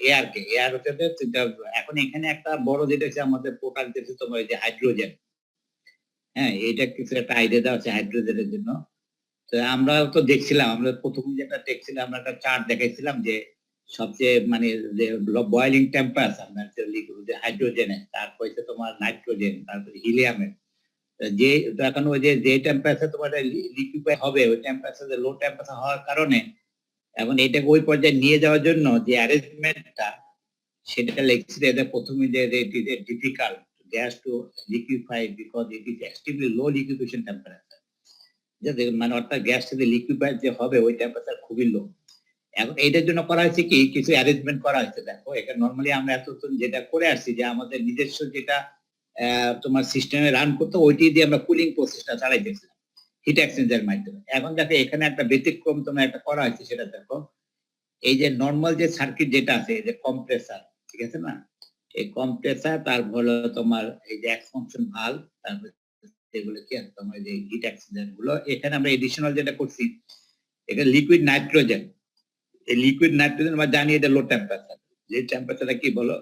Air হচ্ছে এখন এখানে একটা বড় যেটা হচ্ছে আমাদের প্রোডাক্ট যেটা তোমার যে হাইড্রোজেন। হ্যাঁ, এটা কিছু একটা আইডিয়া দেওয়া আছে হাইড্রোজেনের জন্য। তো আমরা তো দেখছিলাম, আমরা প্রথমে যেটা দেখছিলাম, আমরা একটা চার্ট দেখাইছিলাম যে সবচেয়ে মানে যে বয়লিং টেম্পারেচার যে হাইড্রোজেনের, তারপর হচ্ছে তোমার নাইট্রোজেন, তারপরে হিলিয়ামের, যে এখন ওই যে টেম্পারেচার তোমার লিকুইফাই হবে, ওই টেম্পারেচার লো টেম্পারেচার হওয়ার কারণে এখন এটাকে ওই পর্যায়ে নিয়ে যাওয়ার জন্য যে অ্যারেঞ্জমেন্টটা, সেটা লিখছি যে প্রথমে যে it is difficult gas to liquefy because it is extremely low liquefaction temperature. মানে অর্থাৎ গ্যাস যদি লিকুইফাই যে হবে ওই টেম্পারেচার খুবই লো। এখন এইটার জন্য করা হয়েছে কি, কিছু অ্যারেঞ্জমেন্ট করা হয়েছে। দেখো এখানে নর্মালি আমরা এতক্ষণ যেটা করে আসছি যে আমাদের নিজস্ব যেটা তোমার সিস্টেমে রান করতে, ওইটি দিয়ে আমরা কুলিং প্রসেসটা চালাইতেছিলাম হিট এক্সচেঞ্জের মাধ্যমে। এখন দেখো এখানে একটা ব্যতিক্রম তোমার একটা করা হয়েছে, সেটা দেখো এই যে নর্মাল যে সার্কিট যেটা আছে, এই যে কম্প্রেসার, ঠিক আছে না, এই কম্প্রেসার, তারপর হলো তোমার এই যে এক্সপানশন ভালভ, তারপর এগুলো কি আছে তোমার যে হিট এক্সচেঞ্জার গুলো, এখানে আমরা এডিশনাল যেটা করছি, এখানে লিকুইড নাইট্রোজেন। এই লিকুইড নাইট্রোজেন আমরা জানি এটা লো টেম্পারেচার, যে টেম্পারেচারটা কি বলো,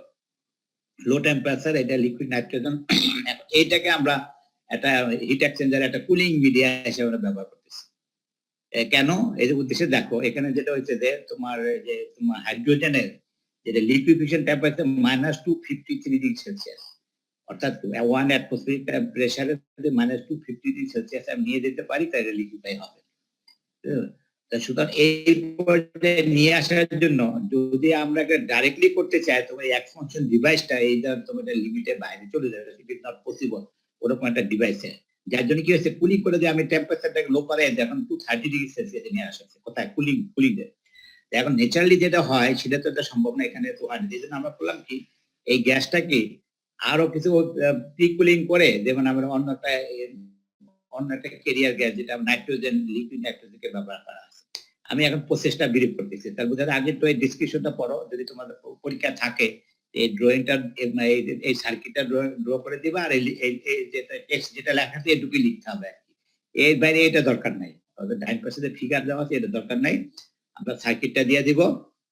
লো টেম্পারেচার, এটা লিকুইড নাইট্রোজেন। এইটাকে আমরা একটা হিট এক্সচেঞ্জার, একটা কুলিং মিডিয়া হিসেবে আমরা ব্যবহার করতেছি। কেন? এই যে উদ্দেশ্যে দেখো এখানে যেটা হচ্ছে যে তোমার যে তোমার হাইড্রোজেনের যেটা লিকুইফিকেশন টেম্পারেচার -253°C, অর্থাৎ 1 অ্যাটমসফিয়ারিক প্রেসারে যদি -253°C আমি নিয়ে যেতে পারি, তাহলে লিকুইফাই হবে। সুতরাং এই পর্যায়ে নিয়ে আসার জন্য যদি আমরা ডাইরেক্টলি করতে চাই, তোমার এক্সপানশন ডিভাইসটা এই তোমার লিমিটের বাইরে চলে যাবে, ইট ইজ নট পসিবল ওরকম একটা ডিভাইসে। যার জন্য কি হচ্ছে, কুলিং করে যে আমি টেম্পারেচারটাকে লো করে এখন 230°C নিয়ে আসা হচ্ছে। কোথায়? কুলিং এখন ন্যাচারালি যেটা হয় সেটা তো এটা সম্ভব না এখানে। তো এই জন্য আমরা করলাম কি, এই গ্যাসটাকে আরো কিছু প্রি কুলিং করে, যেমন আমরা অন্য একটা ক্যারিয়ার গ্যাস যেটা নাইট্রোজেন, লিকুইড নাইট্রোজেনকে ব্যবহার করা আছে। আমি এখন প্রসেসটা ব্রিফ করতেছি, তার বোঝার আগে তো এই ডিসক্রিপশনটা পড়ো, যদি তোমাদের পরীক্ষা থাকে এই ড্রয়িংটা, এই সার্কিটটা ড্র করে দিবা, আর এই যেটা টেক্সট যেটা লেখা আছে এটুকুই লিখতে হবে। এর বাইরে এটা দরকার নাই, ডাইন পাশে যে ফিগার দেওয়া আছে এটা দরকার নাই, আমরা সার্কিটটা দিয়ে দিব,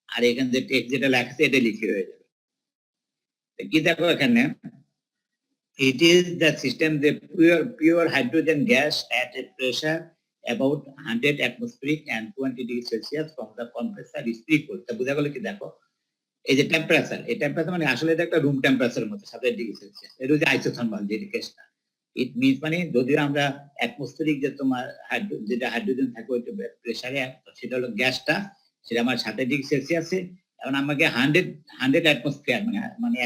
আর এখানে যে টেক্সট যেটা লেখা আছে এটা লিখে হয়ে যাবে। কি দেখো এখানে, it is the system, the pure hydrogen gas at a pressure about 100 atmospheric and 20°C from the compressor is pre-cooled. তা বুঝা গেল কি, দেখো এই যে টেম্পারেচার, এই টেম্পারেচার মানে আসলে এটা একটা রুম টেম্পারেচারের মতো 27°C। এটা হচ্ছে আইসোথার্মাল যে কেসটা। ইট মিনস মানে যদিও আমরা অ্যাটমসফেরিক যে তোমার যেটা হাইড্রোজেন থাকে ওই প্রেসারে, সেটা হলো গ্যাসটা, সেটা আমার 27°C আছে। এখন আমাকে 100 অ্যাটমসফিয়ার মানে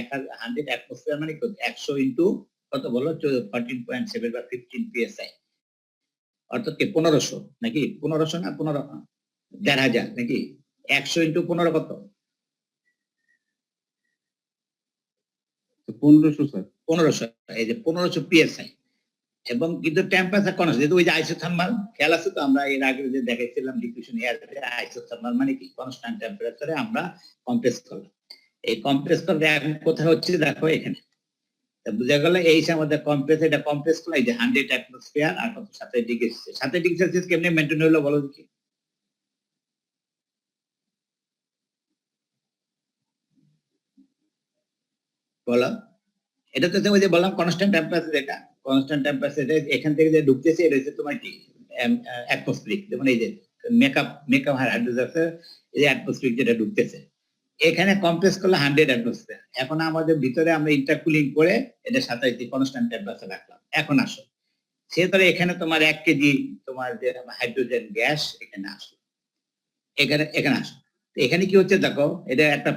100 অ্যাটমসফিয়ার মানে 100 ইন্টু কত বলো, 14.7 বা 15 psi, অর্থাৎ কি 1500 নাকি 1500 না 15,000 নাকি 100 ইন্টু 15 কত, 1500 স্যার, 1500। এই যে 1500 psi। এবং কিন্তু টেম্পারেচার কনস্ট্যান্ট, যেহেতু ওই যে আইসোথার্মাল, খেয়াল আছে তো, আমরা এর আগে যে দেখাইছিলাম ডিফিউশন এয়ার, আইসোথার্মাল মানে কি কনস্ট্যান্ট টেম্পারেচারে আমরা কম্প্রেস করলাম। এই কম্প্রেস করলে এখন কোথায় হচ্ছে দেখো এখানে, বুঝা গেল এই আমাদের কম্প্রেস, এটা কম্প্রেস করলে এই যে 100 অ্যাটমসফিয়ার আর কত 27°C। 27°C কেমনে মেইনটেইন হলো বলো দেখি, বলো। এটা তো ওই যে বললাম কনস্ট্যান্ট টেম্পারেচার, এটা কনস্ট্যান্ট টেম্পারেচার, এখান থেকে যে ঢুকতেছে এটা হচ্ছে তোমার কি অ্যাটমসফিয়ারিক, যেমন এই যে মেকআপ হাইড্রোজেন, এই যে অ্যাটমসফিয়ারিক যেটা ঢুকতেছে, এখানে কম্প্রেস করলে 100 অ্যাটমসফিয়ার। এখন আমাদের ভিতরে আমরা ইন্টারকুলিং করে এটা 27 কনস্ট্যান্ট টেম্পারেচার রাখলাম। এখন আসো, সেক্ষেত্রে এখানে তোমার 1 কেজি তোমার যে হাইড্রোজেন গ্যাস এখানে আসলো, এখানে আসো। এখানে কি হচ্ছে দেখো, এটা একটা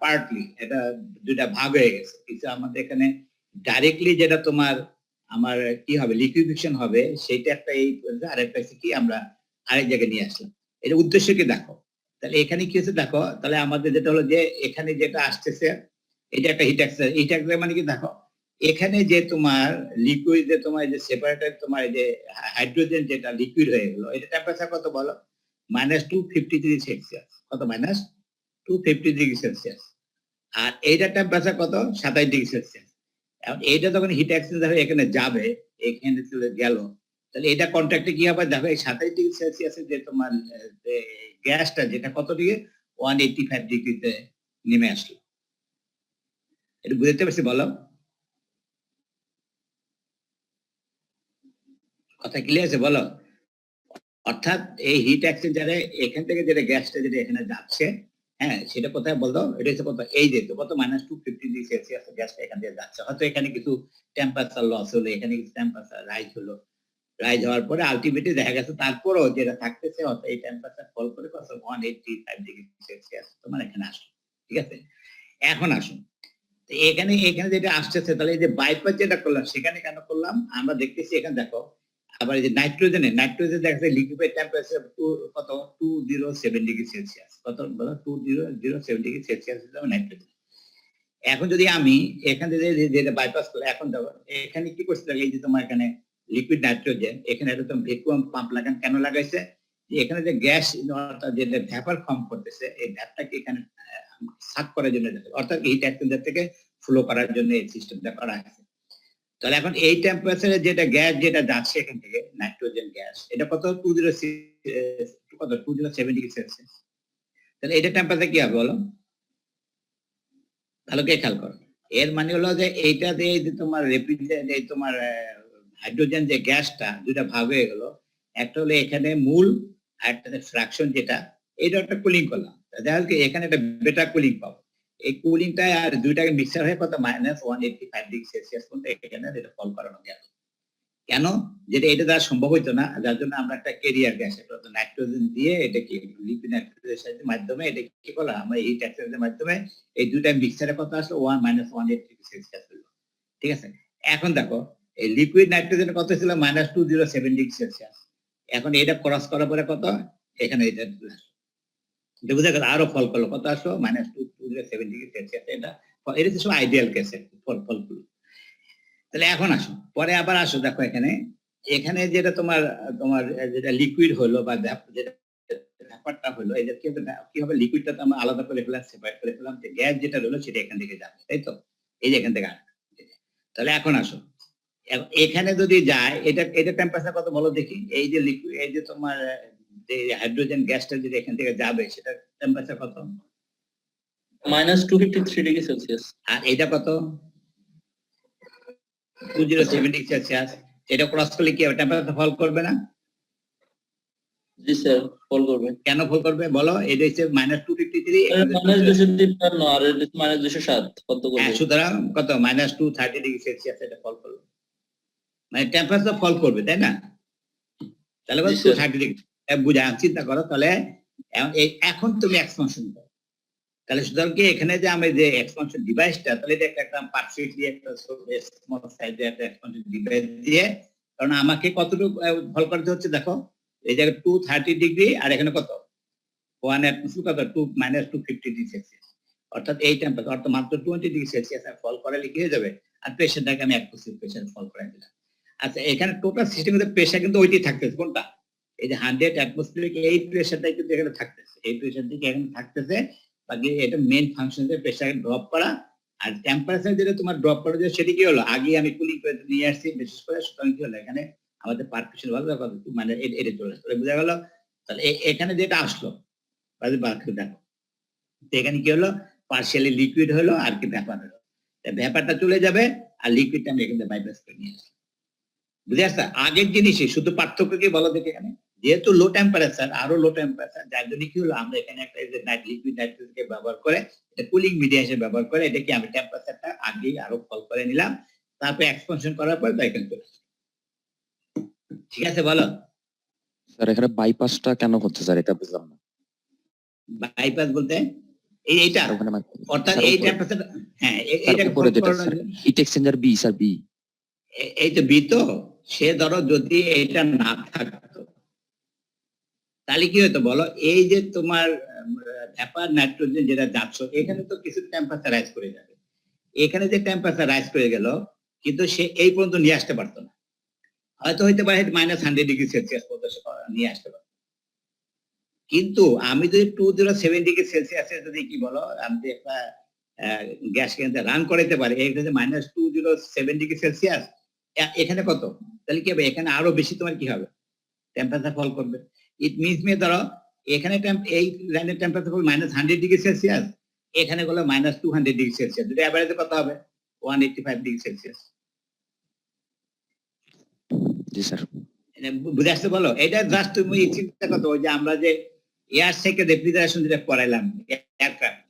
পার্টলি, এটা দুইটা ভাগ হয়ে গেছে। কিছু আমাদের এখানে ডাইরেক্টলি যেটা তোমার আমার কি হবে, লিকুইফিকেশন হবে, সেটা একটা এই, আর একটা কি আমরা আরেক জায়গায় নিয়ে আসলাম। এটা উদ্দেশ্য কি দেখো, তাহলে এখানে কি হচ্ছে দেখো, তাহলে আমাদের যেটা হলো যে এখানে যেটা আসতেছে এটা একটা হিট এক্সচেঞ্জার মানে কি দেখো, এখানে যে তোমার লিকুইড যে তোমার যে সেপারেটর তোমার যে হাইড্রোজেন যেটা লিকুইড হয়ে গেল, এটা টেম্পারেচার কত বলো, -253°C। কত? -253°C। আর এইটা টেম্পারেচার কত, 27°C। এখন এইটা যখন হিট এক্সচেঞ্জার হয়ে এখানে যাবে, এখানে চলে গেল, তাহলে এটা কন্ট্যাক্টে কি হবে দেখো, এই 27°C যে তোমার গ্যাসটা যেটা কত ডিগ্রি, 185°তে নেমে আসলো। এটা বুঝতে পারছি? বলো। কথা ক্লিয়ার আছে? বলো। অর্থাৎ এই হিট এক্সচেঞ্জারে এখান থেকে যেটা গ্যাসটা যেটা এখানে যাচ্ছে, হ্যাঁ, সেটা কোথায় বলতো? এটা হচ্ছে কত? এই যে কত -250 ডিগ্রি সেলসিয়াস গ্যাসটা এখান দিয়ে যাচ্ছে। হয়তো এখানে কিছু টেম্পারেচার লস হলো, এখানে কিছু টেম্পারেচার রাইজ হলো। রাইজ হওয়ার পরে আল্টিমেটলি দেখা গেছে তারপরেও যেটা থাকতেছে অর্থাৎ এই টেম্পারেচার ফল করে কত 185 ডিগ্রি সেলসিয়াস তোমার এখানে আসলো। ঠিক আছে? এখন আসুন। এখানে যেটা আসতেছে তাহলে এই যে বাইপাস যেটা করলাম সেখানে কেন করলাম? আমরা দেখতেছি এখানে দেখো আবার এই যে নাইট্রোজেন দেখা যাচ্ছে লিকুইড টেম্পারেচার কত 207 ডিগ্রি সেলসিয়াস। কত বলো? 207 ডিগ্রি সেলসিয়াস হলো নাইট্রোজেন। এখন যদি আমি এখান থেকে যেটা বাইপাস করে এখন দেখো এখানে কি করতে লাগে? এই যে তোমার এখানে লিকুইড নাইট্রোজেন এখানে একটা তুমি ভ্যাকুয়াম পাম্প লাগান কেন লাগাইছে? যে এখানে যে গ্যাস অর্থাৎ যেটা ভ্যাপার ফর্ম করতেছে এই ভ্যাপটাকে এখানে সাক করার জন্য অর্থাৎ হিট এক্সচেঞ্জার থেকে ফ্লো করার জন্য এই সিস্টেমটা করা হয়েছে। তাহলে এখন এই টেম্পারেচারে যেটা গ্যাস যেটা যাচ্ছে এখান থেকে নাইট্রোজেন গ্যাস এটা কত 207 ডিগ্রি সেলসিয়াস। তাহলে এটা টেম্পারেচার কি হবে বলো? ভালো করে খেয়াল করো। এর মানে হলো যে এইটা দিয়ে যে তোমার রেফ্রিজারেন্ট এই তোমার হাইড্রোজেন যে গ্যাসটা দুটা ভাগ হয়ে গেল। একটা হলো এখানে মূল আর একটা ফ্র্যাকশন যেটা এটা একটা কুলিং করলাম। দেখা যাচ্ছে এখানে একটা বেটা কুলিং পাবো। এই কুলিংটা আর দুইটাকে মিক্সার হয়ে কত -185 ডিগ্রি সেলসিয়াস পর্যন্ত এখানে এটা ফল করানো গেল। কেন? যেটা এটা দ্বারা সম্ভব হইতো না, যার জন্য আমরা একটা ক্যারিয়ার গ্যাস একটা নাইট্রোজেন দিয়ে এটা কি লিকুইড নাইট্রোজেনের মাধ্যমে এটা কি করলাম আমরা হিট এক্সচেঞ্জের মাধ্যমে এই দুইটা মিক্সারে কত আসলো 1 - 180 সেলসিয়াস হলো। ঠিক আছে? এখন দেখো এই লিকুইড নাইট্রোজেন কত ছিল -207 ডিগ্রি সেলসিয়াস। এখন এটা ক্রস করার পরে কত এখানে এটা বুঝা গেল আরো ফল করলো কত আসলো -207 ডিগ্রি সেলসিয়াস। এটা এটা সব আইডিয়াল কেসের ফলগুলো। তাহলে এখন আসো পরে আবার আসো দেখো এখানে যেটা তোমার তোমার যেটা লিকুইড হলো বা যেটা ব্যাপারটা হলো এটা কি হবে লিকুইডটা তো আমরা আলাদা করে ফেলাম সেপারেট করে ফেলাম যে গ্যাস যেটা হলো সেটা এখান থেকে যাবে তাই তো এই যে এখান থেকে আসবে। তাহলে এখন আসো এখানে যদি যায় এটা টেম্পারেচার কত বলো দেখি এই যে লিকুইড এই যে তোমার যে হাইড্রোজেন গ্যাসটা যদি এখান থেকে যাবে সেটা টেম্পারেচার কত? -253 ডিগ্রি সেলসিয়াস। আর এটা কত? 207 ডিগ্রি সেলসিয়াস। এটা ক্রস করলে কি হবে টেম্পারেচার ফল করবে না? জি স্যার ফল করবে। কেন ফল করবে বলো? এটা হচ্ছে -253 -253 আর এটা -207 কত করবে? হ্যাঁ সুতরাং কত -230 ডিগ্রি সেলসিয়াস এটা ফল করবে। মানে টেম্পারেচার ফল করবে তাই না? তাহলে 230 ডিগ্রি বুঝা চিন্তা করো তাহলে এখন তুমি এক্সপানশন করো। তাহলে সুতরাং কি এখানে যে আমি যে এক্সপানশন ডিভাইসটা তাহলে এটা একটা পারফেক্টলি একটা স্মল সাইজের একটা এক্সপানশন ডিভাইস দিয়ে কারণ আমাকে কতটুকু ফল করতে হচ্ছে দেখো এই জায়গায় 230 ডিগ্রি আর এখানে কত 1 অ্যাটমসফিয়ার কত 2 - 250 ডিগ্রি সেলসিয়াস অর্থাৎ এই টেম্পারেচার অর্থাৎ মাত্র 20 ডিগ্রি সেলসিয়াস ফল করালে কি হয়ে যাবে আর প্রেসারটাকে আমি 1% প্রেসার ফল করে দিলাম। আচ্ছা এখানে টোটাল সিস্টেমের প্রেসার কিন্তু ওইটাই থাকতেছে কোনটা এই যে 100 অ্যাটমসফিয়ারিক এই প্রেসারটাই কিন্তু এখানে থাকতেছে এই প্রেসার থেকে এখানে থাকতেছে বাকি এটা মেইন ফাংশন যে প্রেসার ড্রপ করা আর টেম্পারেচার যেটা তোমার ড্রপ করা যায় সেটা কি হলো আগে আমি কুলিং করে নিয়ে আসছি বিশেষ করে সুতরাং কি হলো এখানে আমাদের পারফেকশন ভালো মানে এটা চলে আসলো বোঝা গেল তাহলে এখানে যেটা আসলো দেখো এখানে কি হলো পার্শিয়ালি লিকুইড হলো আর কি ভ্যাপার হলো ভ্যাপারটা চলে যাবে আর লিকুইডটা আমি এখানে বাইপাস করে নিয়ে আসলাম বুঝে আসছে আগের জিনিসই শুধু পার্থক্য কি বলো দেখে এখানে যেহেতু লো টেম্পারেচার আরো লো টেম্পারেচার যার জন্য কি হলো আমরা এখানে একটা লিকুইড নাইট্রোজেনকে ব্যবহার করে কুলিং মিডিয়া হিসেবে ব্যবহার করে এটা কি আমি টেম্পারেচারটা আগে আরো ফল করে নিলাম তারপর এক্সপানশন করার পর এখানে চলে ঠিক আছে বলো স্যার এখানে বাইপাসটা কেন হচ্ছে স্যার এটা বুঝলাম না বাইপাস বলতে এইটা অর্থাৎ এই টেম্পারেচার হ্যাঁ এইটা করে যেটা sir heat exchanger B sir B এই তো বি তো সে ধরো যদি এটা না থাকতো তাহলে কি হতো বলো এই যে তোমার ভ্যাপার নাইট্রোজেন যেটা যাচ্ছ এখানে তো কিছু টেম্পারেচার রাইজ করে যাবে এখানে যে টেম্পারেচার রাইজ করে গেল কিন্তু সে এই পর্যন্ত নিয়ে আসতে পারতো না হয়তো হইতে পারে -100 ডিগ্রি সেলসিয়াস পর্যন্ত নিয়ে আসতে পারতো কিন্তু আমি যদি 207 ডিগ্রি সেলসিয়াসে যদি কি বলো আমি একটা গ্যাস কেন্দ্রে রান করাইতে পারি এখানে -207 ডিগ্রি সেলসিয়াস এখানে কত তাহলে কি হবে এখানে আরো বেশি তোমার কি হবে টেম্পারেচার ফল করবে ইট মিনস ধরো এখানে এই লাইনের টেম্পারেচার ফল -100 ডিগ্রি সেলসিয়াস এখানে গেলে -200°C, দুটো অ্যাভারেজে কত হবে 185°C। জি স্যার। বুঝে আসতে বলো, এটা জাস্ট তুমি চিন্তা করতে, ওই যে আমরা যে এয়ার থেকে রেফ্রিজারেশন যেটা করাইলাম এয়ারক্রাফট,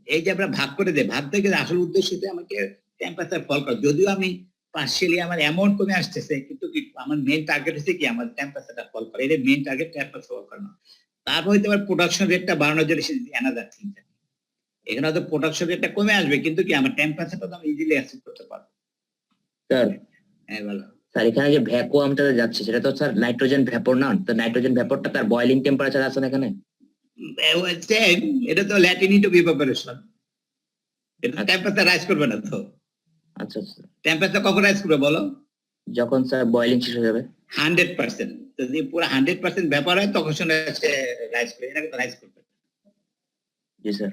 এই যে আমরা ভাগ করে দেয়, ভাগ থেকে আসল উদ্দেশ্য হচ্ছে আমাকে টেম্পারেচার ফল করা। যদিও আমি পার্শিয়ালি আমার অ্যামাউন্ট কমে আসতেছে, কিন্তু আমার মেইন টার্গেট হচ্ছে কি আমার টেম্পারেচারটা ফল করা। এটা মেইন টার্গেট, টেম্পারেচার ফল করানো। তারপর হয়তো আবার প্রোডাকশন রেটটা বাড়ানোর জন্য অ্যানাদার চিন্তা। এখানে হয়তো প্রোডাকশন রেটটা কমে আসবে, কিন্তু কি আমার টেম্পারেচারটা তো আমি ইজিলি অ্যাচিভ করতে পারবো। স্যার হ্যাঁ বলো। স্যার এখানে যে ভ্যাকুয়ামটা যাচ্ছে সেটা তো স্যার নাইট্রোজেন ভ্যাপর না, তো নাইট্রোজেন ভ্যাপরটা তার বয়লিং টেম্পারেচার আছে না এখানে? এটা তো ল্যাটিনিটো ইভাপোরেশন, এটা টেম্পারেচার রাইজ করবে না তো। আচ্ছা আচ্ছা, টেম্পারেচার কখন রাইজ করবে বলো? যখন স্যার বয়লিং শেষ হয়ে যাবে। 100%। যদি পুরো 100% ব্যাপার হয় তখন শুনে রাইজ করবে, এটা কিন্তু রাইজ করবে। জি স্যার।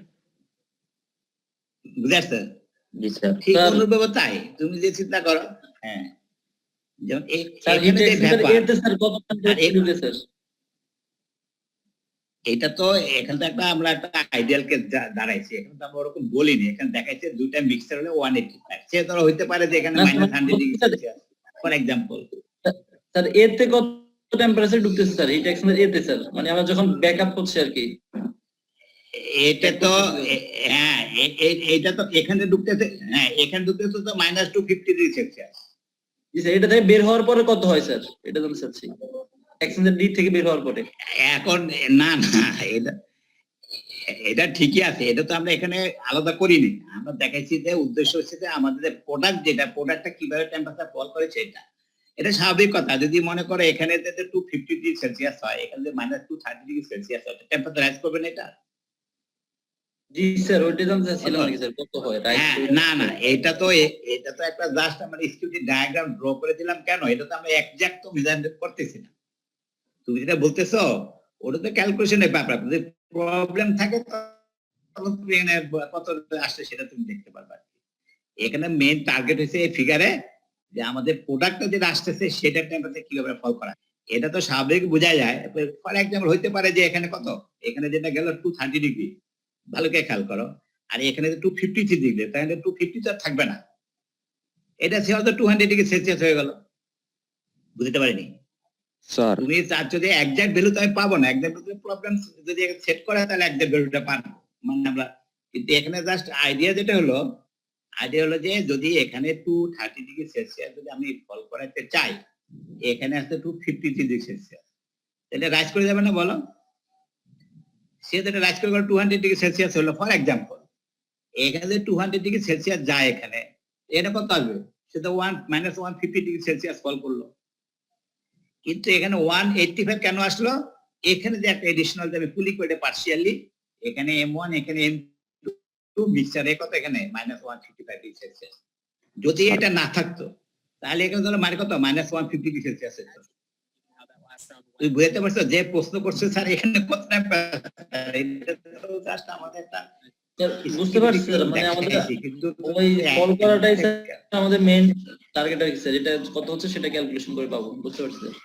বুঝে আসছে? জি স্যার। ঠিক স্যার। অনুভব তাই, তুমি যে চিন্তা করো। হ্যাঁ, যেমন স্যার হিট এখানে যে এক্সচেঞ্জার ব্যাপার, এতে স্যার কত টেম্পারেচার ঢুকে স্যার? এটা তো এখানে তো একটা আমরা একটা আইডিয়াল কেস দাঁড়াইছি। এখানে তো আমরা ওরকম বলিনি, এখানে দেখাইছে দুইটা মিক্সার হলে 185। সে ধরো হইতে পারে যে এখানে না, -100°C ফর এক্সাম্পল। স্যার এতে কত টেম্পারেচার ঢুকতেছে স্যার হিট এক্সচেঞ্জার এতে স্যার, মানে আমরা যখন ব্যাকআপ হচ্ছে আর কি? এটা তো হ্যাঁ, এটা তো এখানে ঢুকতেছে, হ্যাঁ এখানে ঢুকতেছে তো -250°C। জি স্যার, এটা থেকে বের হওয়ার পরে কত হয় স্যার, এটা জানতে চাচ্ছি। এক্সচেঞ্জার ডি থেকে বের হওয়ার পরে। এখন না না, এটা ঠিকই আছে, এটা তো আমরা এখানে আলাদা করিনি। আমরা দেখাইছি যে উদ্দেশ্য হচ্ছে যে আমাদের প্রোডাক্ট, যেটা প্রোডাক্টটা কিভাবে টেম্পারেচার ফল করে সেটা। এটা স্বাভাবিক কথা। যদি মনে করো এখানে যদি 250°C হয়, এখানে যদি -230°C হয়, টেম্পারেচার রাইজ করবে না এটা? জি স্যার, ওইটা জানতে চাচ্ছিলাম আর কি স্যার, কত হয় রাইট? হ্যাঁ, না না, এটা তো একটা জাস্ট আমরা স্কিউটি ডায়াগ্রাম ড্র করে দিলাম। কেন? এটা তো আমরা এক্সাক্ট তো মেজারমেন্ট করতেছি না। তুমি যেটা বলতেছো ওটা তো ক্যালকুলেশনের ব্যাপার। যদি প্রবলেম থাকে তখন তুমি এখানে কত আসছে সেটা তুমি দেখতে পারবে। এখানে মেইন টার্গেট হচ্ছে এই ফিগারে যে আমাদের প্রোডাক্টটা যেটা আসতেছে সেটা টেম্পারেচার কিভাবে ফল করা। এটা তো স্বাভাবিক বোঝা যায়। ফর এক্সাম্পল হইতে পারে যে এখানে কত, এখানে যেটা গেল 230°, ভালো করে খেয়াল করো। আর এখানে 253°, তাহলে 250 তো থাকবে না, এটা সে হয়তো 200°C হয়ে গেল। বুঝতে পারিনি স্যার তুমি চাচ্ছ যে এক্সাক্ট ভ্যালু তো আমি পাবো না। এক্সাক্ট প্রবলেম যদি সেট করা তাহলে এক্সাক্ট ভ্যালুটা পাবো মানে আমরা। কিন্তু এখানে জাস্ট আইডিয়া যেটা হলো, যে যদি এখানে 230°C যদি আমি ফল করাতে চাই, এখানে আসতে 253°C, তাহলে রাইজ করে যাবে না বলো? সে যেটা রাইজ করে 200°C হলো ফর এক্সাম্পল। এখানে যদি 200°C যায় এখানে, এটা কত আসবে? সেটা -150°C ফল করলো। কিন্তু এখানে 185 কেন আসলো? এখানে যে একটা এডিশনাল যে আমি পুলি করে পার্শিয়ালি, এখানে M1 এখানে M2 মিক্সচারে কত, এখানে -155°C। যদি এটা না থাকতো তাহলে এখানে ধরো মানে কত -150°C আছে। তুই বুঝতে পারছো যে প্রশ্ন করছে স্যার এখানে কত টেম্পারেচার, এটা তো জাস্ট আমাদের একটা বুঝতে পারছি স্যার, মানে আমাদের কিন্তু ওই ফল করাটাই স্যার আমাদের মেইন টার্গেট আর কি স্যার। এটা কত হচ্ছে সেটা ক্যালকুলেশন করে পাবো। বুঝতে পারছি স্যার।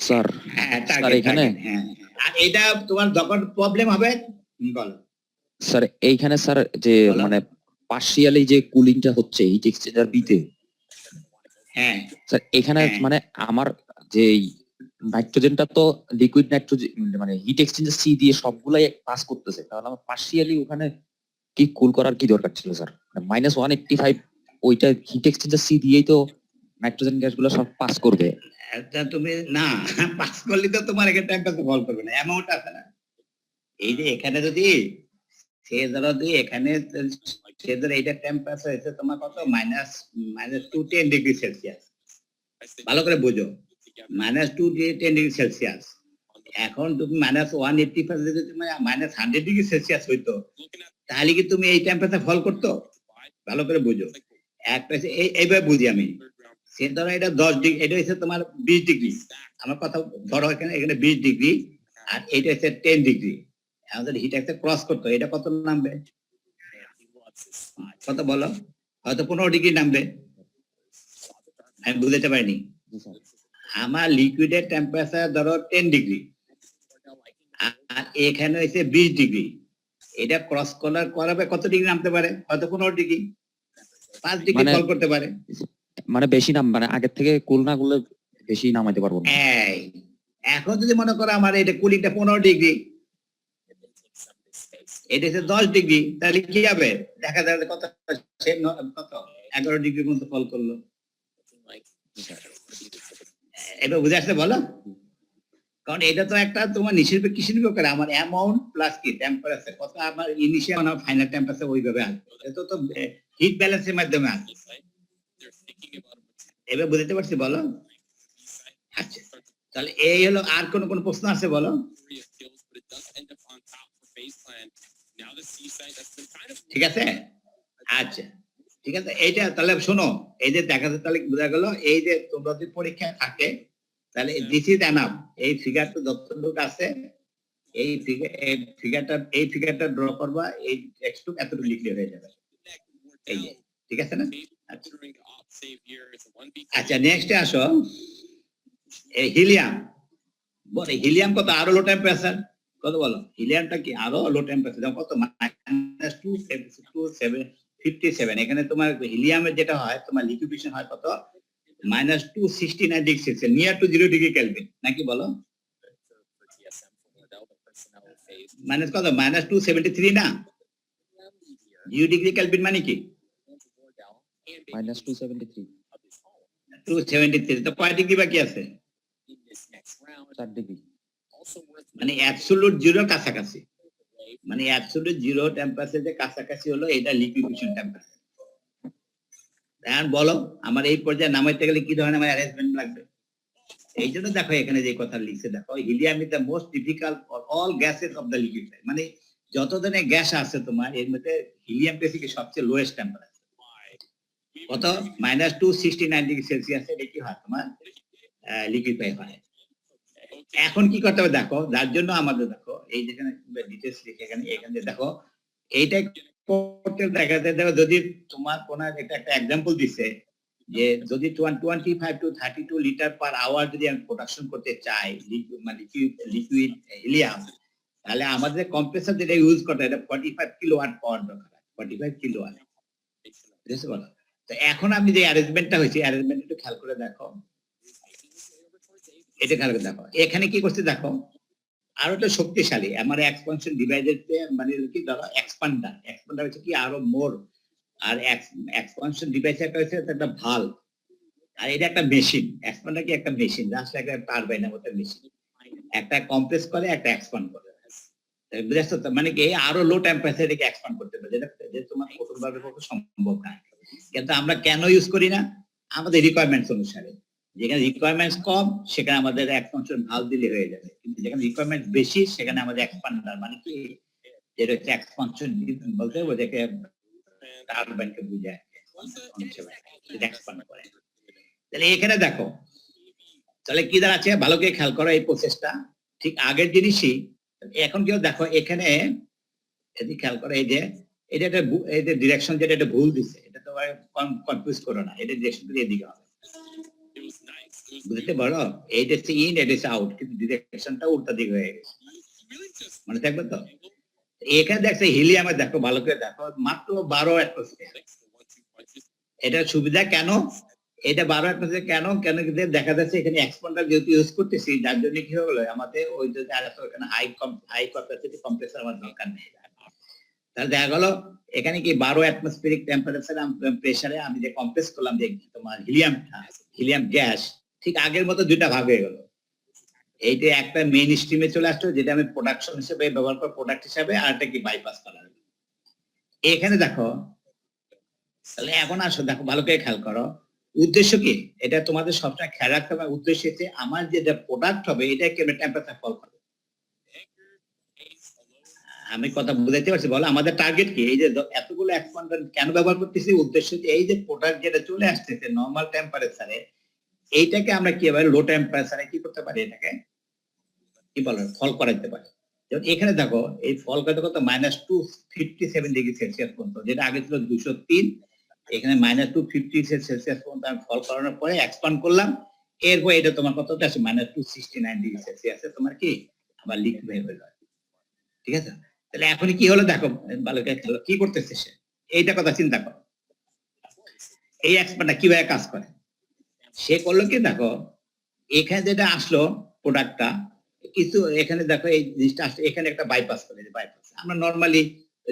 স্যার হ্যাঁ স্যার এখানে হ্যাঁ। আর এটা তোমার যখন প্রবলেম হবে বলো। স্যার এইখানে স্যার যে বলো। মানে পার্শিয়ালি যে কুলিংটা হচ্ছে হিট এক্সচেঞ্জার বিতে, হ্যাঁ স্যার এখানে হ্যাঁ। মানে আমার যে নাইট্রোজেনটা তো লিকুইড নাইট্রোজেন মানে হিট এক্সচেঞ্জার সি দিয়ে সবগুলাই পাস করতেছে, তাহলে আমার পার্শিয়ালি ওখানে কি কুল করার কি দরকার ছিল স্যার? -185 ওইটা হিট এক্সচেঞ্জার সি দিয়েই তো নাইট্রোজেন গ্যাসগুলো সব পাস করবে। এটা তুমি না পাস করলে তো তোমার এখানে টেম্পারেচার ফল করবে না, অ্যামাউন্ট আছে না। এই যে এখানে যদি সে ধরো এখানে সে ধরো এইটা টেম্পারেচার হচ্ছে তোমার কত -210°C। ভালো করে বুঝো, -210°C। এখন তুমি -185 যদি তুমি -100°C হইতো, তাহলে কি তুমি এই টেম্পারেচার ফল করতো? ভালো করে বুঝো। একটা এইভাবে বুঝি আমি। সে ধরো এটা 10°, এটা হচ্ছে তোমার 20°। আমার কথা ধরো এখানে 20°, আর এটা হচ্ছে 10°। আমাদের হিট একটা ক্রস করতো, এটা কত নামবে? কত বলো? হয়তো 15° নামবে। আমি বুঝতে পারিনি। আমার লিকুইডের টেম্পারেচার ধরো 10°, আর এখানে হচ্ছে 20°। এটা ক্রস করাবে কত ডিগ্রি নামতে পারে? হয়তো 15 ডিগ্রি, 5 ডিগ্রি মানে- ফল করতে পারে। মানে বেশি নাম মানে আগের থেকে কুল না করলে বেশি নামাইতে পারবো না। এই এখন যদি মনে করো আমার এটা কুলিংটা 15 ডিগ্রি, এটা হচ্ছে 10 ডিগ্রি, তাহলে কি হবে? দেখা যাবে কত কত 11 ডিগ্রি পর্যন্ত ফল করলো। এবার বুঝে আসছে বলো? কারণ এটা তো একটা তোমার কৃষি নির্ভর করে আমার অ্যামাউন্ট প্লাস কি টেম্পারেচার, কত আমার ইনিশিয়াল আর ফাইনাল টেম্পারেচার ওইভাবে আসবে। এটা তো হিট ব্যালেন্সের মাধ্যমে আসবে। এবার বুঝতে পারছি বলো? আচ্ছা, তাহলে এই হলো। আর কোন প্রশ্ন আছে বলো? ঠিক আছে, আচ্ছা ঠিক আছে। এইটা তাহলে শোনো, এই যে দেখা যাচ্ছে তাহলে বোঝা গেল, এই যে তোমরা যদি পরীক্ষা থাকে তাহলে দিস ইজ এনাফ। এই ফিগারটা যতটুকু আছে, এই ফিগারটা ড্র করবা, এই টেক্সটুক এতটুকু লিখলে হয়ে যাবে। এই যে ঠিক আছে না? আচ্ছা নেক্সটে আসো, এই হিলিয়াম। বলে হিলিয়াম কত? আরো লো টেম্পারেচার। কত বলো? হিলিয়ামটা কি আরো লো টেম্পারেচার, কত? -257। এখানে তোমার হিলিয়ামের যেটা হয় তোমার লিকুইফিকেশন হয় কত? -269 degree Celsius, near to 0 degree Kelvin, নাকি বলো? মাইনাস কত? -273 না? 0 ডিগ্রি কেলভিন মানে কি? -273 273। তো কয় ডিগ্রি বাকি আছে? 4 ডিগ্রি। মানে অ্যাবসলিউট জিরোর কাছাকাছি, মানে অ্যাবসলিউট জিরো টেম্পারেচারের কাছাকাছি হলো এটা লিকুইফিকেশন টেম্পারেচার। এখন বলো আমার এই পর্যায়ে নামাইতে গেলে কি ধরনের আমার অ্যারেঞ্জমেন্ট লাগবে? এই জন্য দেখো এখানে যে কথা লিখছে, দেখো helium is the most difficult for all gases of the liquid, মানে যত ধরনের গ্যাস আছে তোমার এর মধ্যে হিলিয়াম বেসিকে সবচেয়ে লোয়েস্ট টেম্পারেচার। কত? -269 ডিগ্রি সেলসিয়াস এটা কি হয় তোমার লিকুইফাই হয়। এখন কি করতে হবে দেখো, যার জন্য আমাদের দেখো এই যেখানে ডিটেইলস লিখে এখানে দেখো এইটা করতে দেখা যায়। দেখো যদি তোমার কোন একটা एग्जांपल দিছে যে যদি 25 টু 32 লিটার পার আওয়ার যদি আমি প্রোডাকশন করতে চাই লিকুইড হিলিয়াম, তাহলে আমাদের কম্প্রেসর যেটা ইউজ করতে এটা 45 কিলোওয়াট পাওয়ার দরকার, 45 কিলোওয়াট। বুঝতে পারছো? তো এখন আমি যে অ্যারেঞ্জমেন্টটা হয়েছে অ্যারেঞ্জমেন্ট একটু খেয়াল করে দেখো, এটা খেয়াল করে দেখো এখানে কি করছে দেখো, আরো একটা শক্তিশালী আমার এক্সপানশন ডিভাইসের মানে কি ধরো এক্সপান্ডার হচ্ছে কি আরো মোর, আর এক্সপানশন ডিভাইস একটা হচ্ছে একটা ভালভ, আর এটা একটা মেশিন। এক্সপান্ডার কি একটা মেশিন, জাস্ট একটা টারবাইনের মতো মেশিন, একটা কম্প্রেস করে একটা এক্সপান্ড করে। বুঝছো তো? মানে কি আরো লো টেম্পারেচার এটাকে এক্সপান্ড করতে পারে, যেটা যে তোমার প্রথমবারের পক্ষে সম্ভব না। কিন্তু আমরা কেন ইউজ করি না? আমাদের রিকোয়ারমেন্টস অনুসারে। যেখানে রিকোয়ারমেন্টস কম সেখানে আমাদের এক্সপানশন ভালভ দিলে হয়ে যাবে, কিন্তু যেখানে রিকোয়ারমেন্ট বেশি সেখানে আমাদের এক্সপান্ডার, মানে কি যেটা হচ্ছে এক্সপানশন বলতে ওটাকে টারবাইনকে বুঝায়, যেটা এক্সপান্ড করে। তাহলে এখানে দেখো তাহলে কি দাঁড়াচ্ছে, ভালো করে খেয়াল করো এই প্রসেসটা ঠিক আগের জিনিসই। এখন কেউ দেখো এখানে যদি খেয়াল করো এই যে এটা একটা এই যে ডিরেকশন যেটা এটা ভুল দিছে, এটা তো কনফিউজ করো না, এটা ডিরেকশন দিয়ে এদিকে হবে। বুঝতে পারো? এইটা হচ্ছে ইন, এটা হচ্ছে আউট, কিন্তু ডিরেকশনটা উল্টা দিকে হয়ে গেছে, মনে থাকবে তো? এখানে দেখছে হিলিয়ামে দেখো ভালো করে দেখো মাত্র 12 অ্যাটমসফিয়ার। এটা সুবিধা কেন? এটা 12 অ্যাটমসফিয়ার কেন দেখা যাচ্ছে এখানে এক্সপান্ডার যেহেতু ইউজ করতেছি, যার জন্য কি হলো আমাদের ওই যে এখানে হাই ক্যাপাসিটি কম্প্রেসর আমার দরকার নেই। তাহলে দেখা গেল এখানে কি 12 অ্যাটমসফিয়ারিক টেম্পারেচার প্রেসারে আমি যে কম্প্রেস করলাম যে তোমার হিলিয়াম গ্যাস, ঠিক আগের মতো দুইটা ভাগ হয়ে গেল। এইটা একটা মেইন স্ট্রিমে চলে আসলো যেটা আমি প্রোডাকশন হিসেবে ব্যবহার করব, প্রোডাক্ট হিসেবে, আর এটা কি বাইপাস করা হবে। এখানে দেখো তাহলে এখন আসো দেখো ভালো করে খেয়াল করো উদ্দেশ্য কি, এটা তোমাদের সবসময় খেয়াল রাখতে হবে। উদ্দেশ্য হচ্ছে আমার যেটা প্রোডাক্ট হবে এটা কেমন টেম্পারেচার ফল করবে। আমি কথা বুঝাইতে পারছি বলো? আমাদের টার্গেট কি, এই যে এতগুলো এক্সপান্ডার কেন ব্যবহার করতেছি, উদ্দেশ্য হচ্ছে এই যে প্রোডাক্ট যেটা চলে আসতেছে নরমাল টেম্পারেচারে, এইটাকে আমরা কিভাবে লো টেম্পারেচারে কি করতে পারি, এটাকে কি বলে ফল করাইতে পারি। যেমন এখানে দেখো এই ফল করতে কত -257 ডিগ্রি সেলসিয়াস পর্যন্ত, যেটা আগে ছিল 203, এখানে -250 সেলসিয়াস পর্যন্ত আমি ফল করানোর পরে এক্সপান্ড করলাম, এরপর এটা তোমার কতটা আছে -269 ডিগ্রি সেলসিয়াসে তোমার কি আবার লিকুইড হয়ে গেল। ঠিক আছে? তাহলে এখন কি হলো দেখো, ভালো করে খেলো কি করতেছে সে, এইটা কথা চিন্তা করো, এই এক্সপার্টটা কিভাবে কাজ করে। সে করলো কি দেখো, এখানে যেটা আসলো প্রোডাক্টটা কিছু, এখানে দেখো এই জিনিসটা আসলে এখানে একটা বাইপাস করে, বাইপাস আমরা নরমালি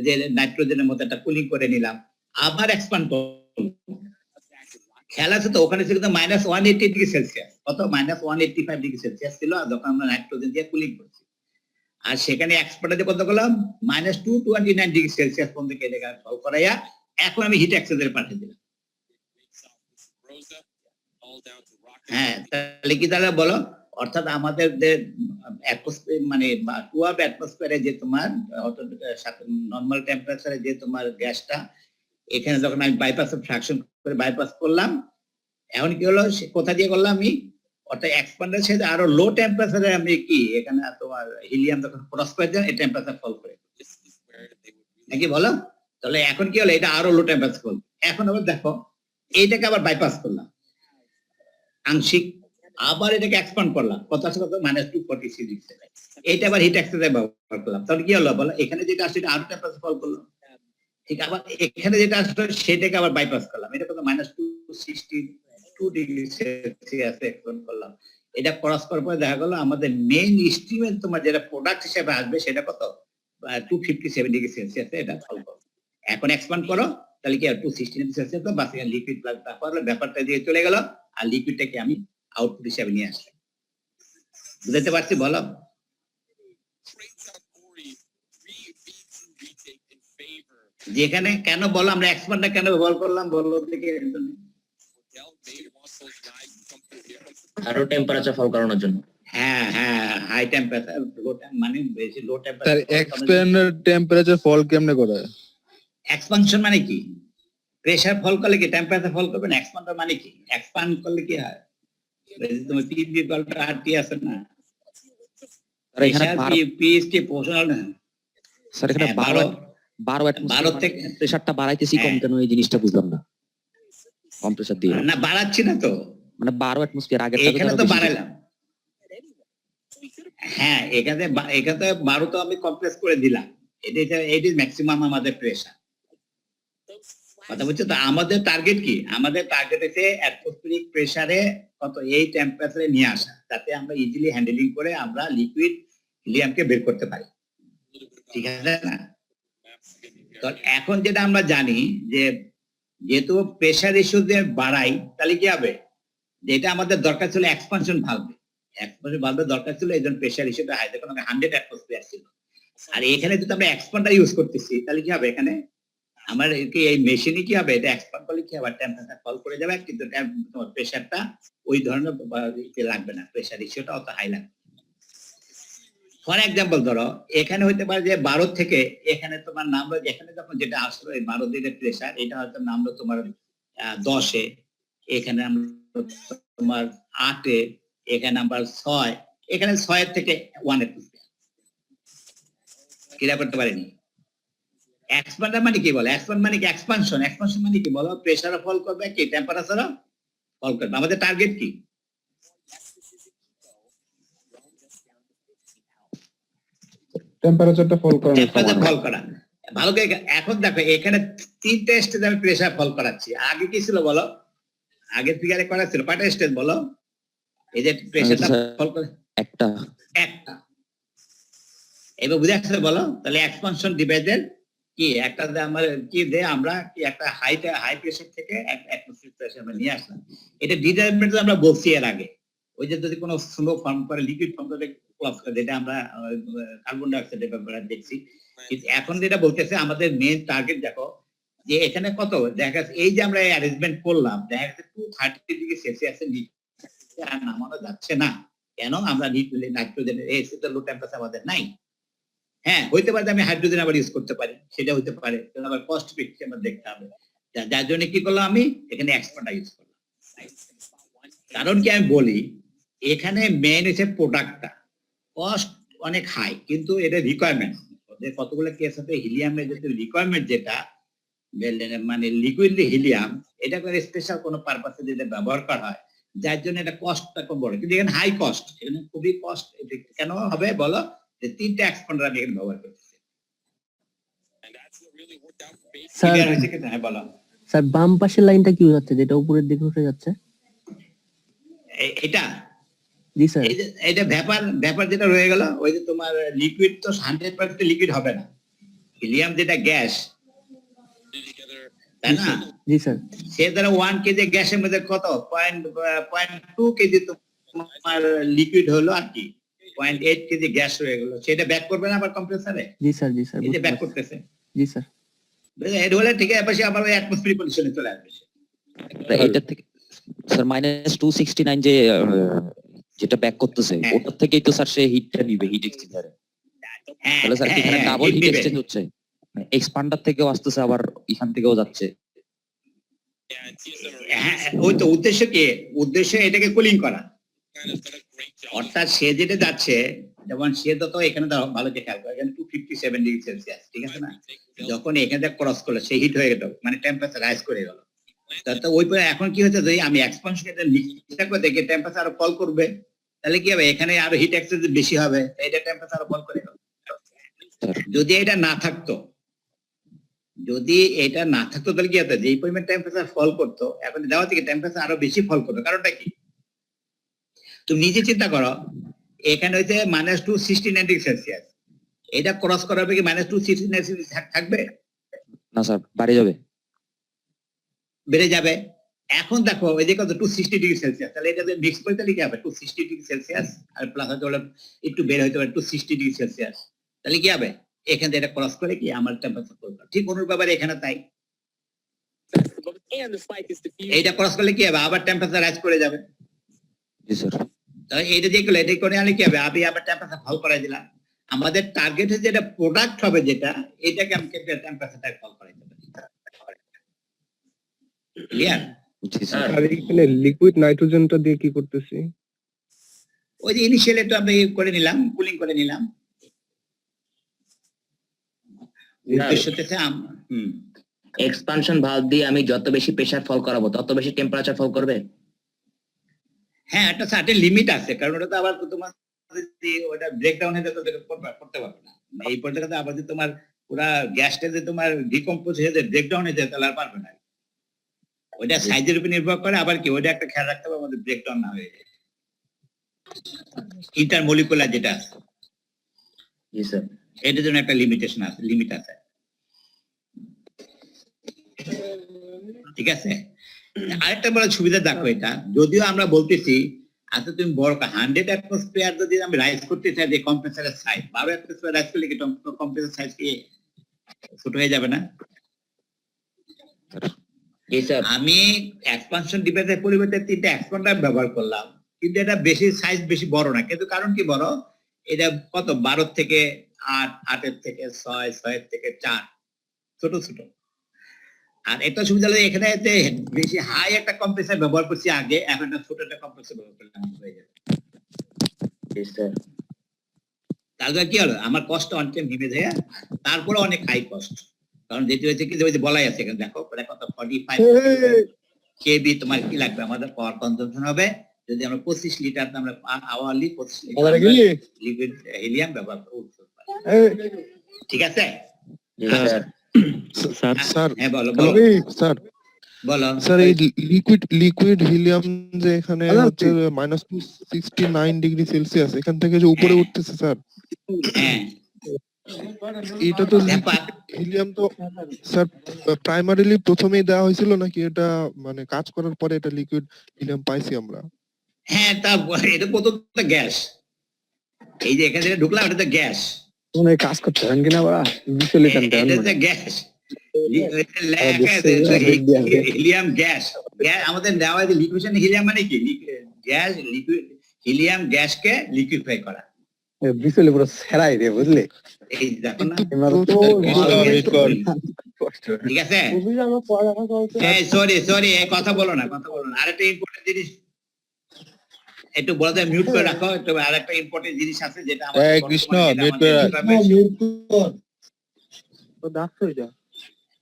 যে নাইট্রোজেনের মতো একটা কুলিং করে নিলাম, আবার এক্সপান্ড করলো। খেয়াল আছে তো, ওখানে ছিল কিন্তু -180°C, কত -185°C ছিল, আর যখন আমরা নাইট্রোজেন দিয়ে কুলিং করছি, আর সেখানে এক্সপার্টে কত করলাম -229°C পর্যন্ত কেটে সলভ করাইয়া এখন আমি হিট এক্সচেঞ্জারে পাঠিয়ে দিলাম। হ্যাঁ, তাহলে কি তাহলে বলো, অর্থাৎ আমাদের যে মানে 12 অ্যাটমসফিয়ারে যে তোমার নরমাল টেম্পারেচারে যে তোমার গ্যাসটা, এখানে যখন আমি বাইপাস ফ্র্যাকশন করে বাইপাস করলাম, এখন কি হলো কোথা দিয়ে করলাম আমি, অর্থাৎ এক্সপান্ডার সাথে আরো লো টেম্পারেচারে আমি কি এখানে তোমার হিলিয়াম যখন ক্রস করে দেন এই টেম্পারেচার ফল করে নাকি বলো। তাহলে এখন কি হলো, এটা আরো লো টেম্পারেচার ফল। এখন আবার দেখো এইটাকে আবার বাইপাস করলাম আংশিক, আবার এটাকে এক্সপান্ড করলাম কত আছে, কত -240°C, এইটা আবার হিট এক্সচেঞ্জার ব্যবহার করলাম। তাহলে কি হলো বলো, এখানে যেটা আসছে এটা আরো টেম্পারেচার ফল করলো, ঠিক আবার এখানে যেটা আসলো সেটাকে আবার বাইপাস করলাম, এটা কত -262°C এক্সপান্ড করলাম। এটা ক্রস করার পরে দেখা গেল আমাদের মেইন স্ট্রিমের তোমার যেটা প্রোডাক্ট হিসেবে আসবে সেটা কত 257°C এটা ফল করো। এখন এক্সপান্ড করো, তাহলে কি 260°C তো বাস লিকুইড প্লাস, তারপর ব্যাপারটা দিয়ে চলে গেল, আর লিকুইডটাকে আমি আউটপুট হিসেবে নিয়ে আসলাম। বুঝতে পারছি বলো। যেখানে কেন বলো আমরা এক্সপান্ডটা কেন ব্যবহার করলাম বললো থেকে আরো টেম্পারেচার ফল করানোর জন্য। হ্যাঁ হ্যাঁ, হাই টেম্পারেচার মানে বেশি লো স্যার টেম্পারেচার। এক্সপ্যান্ডের টেম্পারেচার ফল কেমনে করে? এক্সপানশন মানে কি, প্রেসার ফল করলে কি টেম্পারেচার ফল করবে না। এক্সপান্ডার মানে কি, এক্সপান্ড করলে কি হয়, তুমি পিভি ইকুয়াল টু আরটি আছে না, স্যার এখানে প্রেসার পিএসটি প্রপোর্শনাল না। স্যার এখানে হ্যাঁ, 12 12 থেকে প্রেসারটা বাড়াইতেছি কম হ্যাঁ। কেন, এই জিনিসটা বুঝলাম না। কম প্রেসার দিয়ে না বাড়াচ্ছি না তো, মানে 12 অ্যাটমসফিয়ার আগের এখানে তো বাড়াইলাম। হ্যাঁ, এখানে 12 তো আমি কমপ্রেস করে দিলাম, এটা ম্যাক্সিমাম আমাদের প্রেসার। কথা বুঝছো তো, আমাদের টার্গেট কি, আমাদের টার্গেট হচ্ছে অ্যাটমসফিয়ারিক প্রেসারে কত এই টেম্পারেচারে নিয়ে আসা, যাতে আমরা ইজিলি হ্যান্ডেলিং করে আমরা লিকুইড হিলিয়ামকে বের করতে পারি, ঠিক আছে না। তো এখন যেটা আমরা জানি যে যেহেতু প্রেসার ইস্যু দিয়ে বাড়াই, তাহলে কি হবে, যেটা আমাদের দরকার ছিল এক্সপানশন ভালভে, এক্সপানশন ভালভে দরকার ছিল, এই জন্য প্রেসার ইস্যুটা হাই, দেখুন 100 অ্যাটমসফিয়ার ছিল, আর এখানে যদি আমরা এক্সপান্ডার ইউজ করতেছি তাহলে কি হবে, এখানে আমার কি এই মেশিনে কি হবে, এটা এক্সপান্ড করলে কি হবে, টেম্পারেচার ফল করে যাবে, কিন্তু তোমার প্রেসারটা ওই ধরনের লাগবে না, প্রেসার ইস্যুটা অত হাই লাগবে। ফর এক্সাম্পল ধরো এখানে হইতে পারে যে 12 থেকে এখানে তোমার নামলো, এখানে যখন যেটা আসলো এই 12 দিনের প্রেসার, এটা হয়তো নামলো তোমার 10-এ, এখানে আমরা তোমার 8-এ, এখানে নাম্বার 6, এখানে 6 থেকে 1 ক্লিয়ার করতে পারিনি। এক্সপান্ডার মানে কি বলে, এক্সপান্ড মানে কি, এক্সপানশন মানে কি বলো, প্রেসারও ফল করবে কি টেম্পারেচারও ফল করবে। আমাদের টার্গেট কি, টেম্পারেচারটা ফল করা। টেম্পারেচার ফল করা। ভালো করে এখন দেখো এখানে 3টে স্টেজে আমি প্রেসার ফল করাচ্ছি, আগে কি ছিল বলো, আগের ফিগারে করা ছিল কয়টা স্টেজ বলো, এই যে প্রেসারটা ফল করে একটা। এবার বুঝে আসছে বলো, তাহলে এক্সপানশন ডিভাইডেড কি একটা আমার কি দে, আমরা কি একটা হাই প্রেসার থেকে অ্যাটমসফিয়ারিক প্রেসার আমরা নিয়ে আসলাম। এটা ডিটারমিনেন্ট আমরা বলছি এর আগে, ওই যে যদি কোনো স্লো ফর্ম করে লিকুইড ফর্ম করে ক্লজ করে, যেটা আমরা কার্বন ডাই অক্সাইডের ব্যাপারে দেখছি, কিন্তু এখন যেটা বলতেছে আমাদের মেইন টার্গেট দেখো যে এখানে কত দেখা যাচ্ছে, এই যে আমরা অ্যারেঞ্জমেন্ট করলাম দেখা যাচ্ছে 230°C নিচে আর নামানো যাচ্ছে না। কেন, আমরা নাইট্রোজেনের এসি তো লো টেম্পারেচার আমাদের নাই। হ্যাঁ, হইতে পারে আমি হাইড্রোজেন আবার ইউজ করতে পারি, সেটা হইতে পারে, আবার কস্ট পিকচার আমরা দেখতে হবে, যার জন্য কি করলাম আমি এখানে এক্সপান্ডার ইউজ করলাম। কারণ কি আমি বলি, এখানে মেইন হচ্ছে প্রোডাক্টটা কস্ট অনেক হাই, কিন্তু এটা রিকোয়ারমেন্ট কতগুলো কেস আছে, হিলিয়ামের যদি রিকোয়ারমেন্ট যেটা মানে লিকুইড হিলিয়াম, এটা করে স্পেশাল কোনো পারপাসে যেটা ব্যবহার করা হয়, যার জন্য এটা কস্টটা খুব বড়, কিন্তু এখানে হাই কস্ট, এখানে খুবই কস্ট। কেন হবে বলো, যে 3টে এক্সপান্ডার আমি এখানে ব্যবহার করতেছি, স্যার ক্লিয়ার হয়েছে কিনা? হ্যাঁ বলো। স্যার বাম পাশের লাইনটা কি যাচ্ছে, যেটা উপরের দিকে উঠে যাচ্ছে? এটা জি স্যার। এটা ব্যাপার যেটা রয়ে গেল, ওই যে তোমার লিকুইড তো 100% লিকুইড হবে না, হিলিয়াম যেটা গ্যাস, তাই না? জি স্যার। সে ধরো 1 কেজি গ্যাসের মধ্যে কত 0.2 কেজি তোমার লিকুইড হলো আর কি, 0.8 কেজি গ্যাস হয়ে গেল, সেটা ব্যাক করবে না আবার কম্প্রেসারে? জি স্যার। জি স্যার। এই যে ব্যাক করতেছে, জি স্যার। এটা হলে ঠিক আছে, পাশে আবার ওই অ্যাটমসফিয়ারিক পজিশনে চলে আসবে। এটা থেকে স্যার -269 যে যেটা ব্যাক করতেছে, হ্যাঁ। ওটার থেকেই তো স্যার সে হিটটা নিবে হিট এক্সচেঞ্জারে। হ্যাঁ, তাহলে স্যার হ্যাঁ, এখানে হ্যাঁ, ডাবল heat হিট নিবে। এক্সচেঞ্জ হচ্ছে, এক্সপান্ডার থেকেও আসতেছে আবার এখান থেকেও যাচ্ছে। হ্যাঁ, ওই তো উদ্দেশ্য এটাকে কুলিং করা, অর্থাৎ সে যেটা যাচ্ছে, যেমন সে তো এখানে দাও ভালো করে খেয়াল করো, এখানে 257 ডিগ্রি সেলসিয়াস, ঠিক আছে না? যখন এখানে ক্রস করলো সে হিট হয়ে গেল, মানে টেম্পারেচার রাইজ করে গেল। তাতে ওই পরে এখন কি হচ্ছে, যদি আমি এক্সপানশনটা নিচে করে দেখি টেম্পারেচার আরো ফল করবে, তাহলে কি হবে, এখানে আরো হিট এক্সচেঞ্জ বেশি হবে, এটা টেম্পারেচার আরো ফল করে গেল। যদি এটা না থাকতো, তাহলে কি হতো, যে পরিমাণ টেম্পারেচার ফল করতো, এখন দেওয়া থেকে টেম্পারেচার আরো বেশি ফল করতো। কারণটা কি, তুমি নিজে চিন্তা করো, এখানে হচ্ছে -269 ডিগ্রি সেলসিয়াস, এটা ক্রস করার পরে কি -269 সেলসিয়াস থাকবে? না স্যার, বাড়ে যাবে। বেড়ে যাবে। এখন দেখো এই যে কত 260 ডিগ্রি সেলসিয়াস, তাহলে এটা মিক্স করে তাহলে কি হবে, 260 ডিগ্রি সেলসিয়াস আর প্লাস হয়তো একটু বের হইতে পারে 260 ডিগ্রি সেলসিয়াস, তাহলে কি হবে, এখান থেকে এটা ক্রস করে কি আমার টেম্পারেচার করবে, ঠিক অনুরূপ এখানে তাই, এইটা ক্রস করলে কি হবে, আবার টেম্পারেচার রাইজ করে যাবে। জি স্যার। তাহলে এইটা দিয়ে করলে এটা করে আনলে কি হবে, আমি আবার টেম্পারেচার ফল করাই দিলাম। আমাদের টার্গেট যেটা প্রোডাক্ট হবে, যেটা এটাকে আমি টেম্পারেচারটা ফল করাই দেব। ক্লিয়ার? জি স্যার। আর এখানে লিকুইড নাইট্রোজেনটা দিয়ে কি করতেছি? ওই যে ইনিশিয়ালি একটু আমরা করে নিলাম, কুলিং করে নিলাম, উদ্দেশ্য থেকে এক্সপানশন ভালভ দিয়ে আমি যত বেশি প্রেসার ফল করাবো তত বেশি টেম্পারেচার ফল করবে। হ্যাঁ, একটা সার্টেন লিমিট আছে, কারণ ওটা তো আবার তোমার যদি ওটা ব্রেকডাউন হয়ে যেত করতে পারবে না, এই পর্যায়ে আবার যদি তোমার পুরা গ্যাসটা যে তোমার ডিকম্পোজ হয়ে যায়, ব্রেকডাউন হয়ে যায়, তাহলে আর পারবে না। ওইটা সাইজের উপর নির্ভর করে, আবার কি ওইটা একটা খেয়াল রাখতে হবে আমাদের ব্রেকডাউন না হয়ে যায়, ইন্টারমলিকুলার যেটা আছে। জি স্যার। এটার জন্য একটা লিমিটেশন আছে, লিমিট আছে, ঠিক আছে? আরেকটা বড় সুবিধা দেখো, এটা যদিও আমরা বলতেছি, আচ্ছা তুমি বড় 100 অ্যাটমসফিয়ার যদি আমি রাইজ করতে চাই, যে কম্প্রেসারের সাইজ 12 অ্যাটমসফিয়ার রাইজ করলে কি কম্প্রেসার সাইজ কি ছোট হয়ে যাবে না? জি স্যার। আমি এক্সপানশন ডিভাইসের পরিবর্তে 3টা এক্সপান্ডার ব্যবহার করলাম, কিন্তু এটা বেশি সাইজ বেশি বড় না, কিন্তু কারণ কি বড়, এটা কত 12 থেকে 8, 8 থেকে 6, 6 থেকে 4, ছোট ছোট। আর একটা সুবিধা হলো এখানে বেশি হাই একটা কম্প্রেসার ব্যবহার করছি আগে, এখন একটা ছোট একটা কম্প্রেসার ব্যবহার করলাম, হয়ে যাবে। জি স্যার। তাহলে কি হলো, আমার কষ্ট অনেক নেমে যায়, তারপরে অনেক হাই কস্ট, কারণ যেটি হয়েছে কি, ওই যে বলাই আছে এখানে দেখো, প্রায় কত 45 কেবি তোমার কি লাগবে, আমাদের পাওয়ার কনজাম্পশন হবে, যদি আমরা 25 লিটার আমরা আওয়ারলি 25 লিটার লিকুইড হিলিয়াম ব্যবহার করব। ঠিক আছে? জি স্যার। স্যার হ্যাঁ বলো স্যার বলো। স্যার এই লিকুইড হিলিয়াম যে এখানে হচ্ছে -269 ডিগ্রি সেলসিয়াস, এখান থেকে যে উপরে উঠতেছে স্যার, হ্যাঁ, এটা তো হিলিয়াম তো স্যার প্রাইমারিলি প্রথমেই দেওয়া হয়েছিল নাকি, এটা মানে কাজ করার পরে এটা লিকুইড হিলিয়াম পাইছি আমরা? হ্যাঁ, তা এটা প্রথম তো গ্যাস, এই যে এখানে যেটা ঢুকলাম এটা তো গ্যাস, মনে কাজ করতে হয় কিনা বড়া বিচলি টানতে এটা তো গ্যাস, হিলিয়াম গ্যাস, আমাদের দেওয়া যে লিকুইডেশন হিলিয়াম মানে কি, গ্যাস লিকুইড হিলিয়াম গ্যাসকে লিকুইফাই করা, বিচলি পুরো সেরাই রে বুঝলি। এই দেখো না, ঠিক আছে? সরি কথা বলো না, আরেকটা ইম্পর্টেন্ট জিনিস একটু বলা যায়, মিউট করে রাখো একটু, আরেকটা ইম্পর্টেন্ট জিনিস আছে যেটা আমাদের কৃষ্ণ মিউট করে রাখ।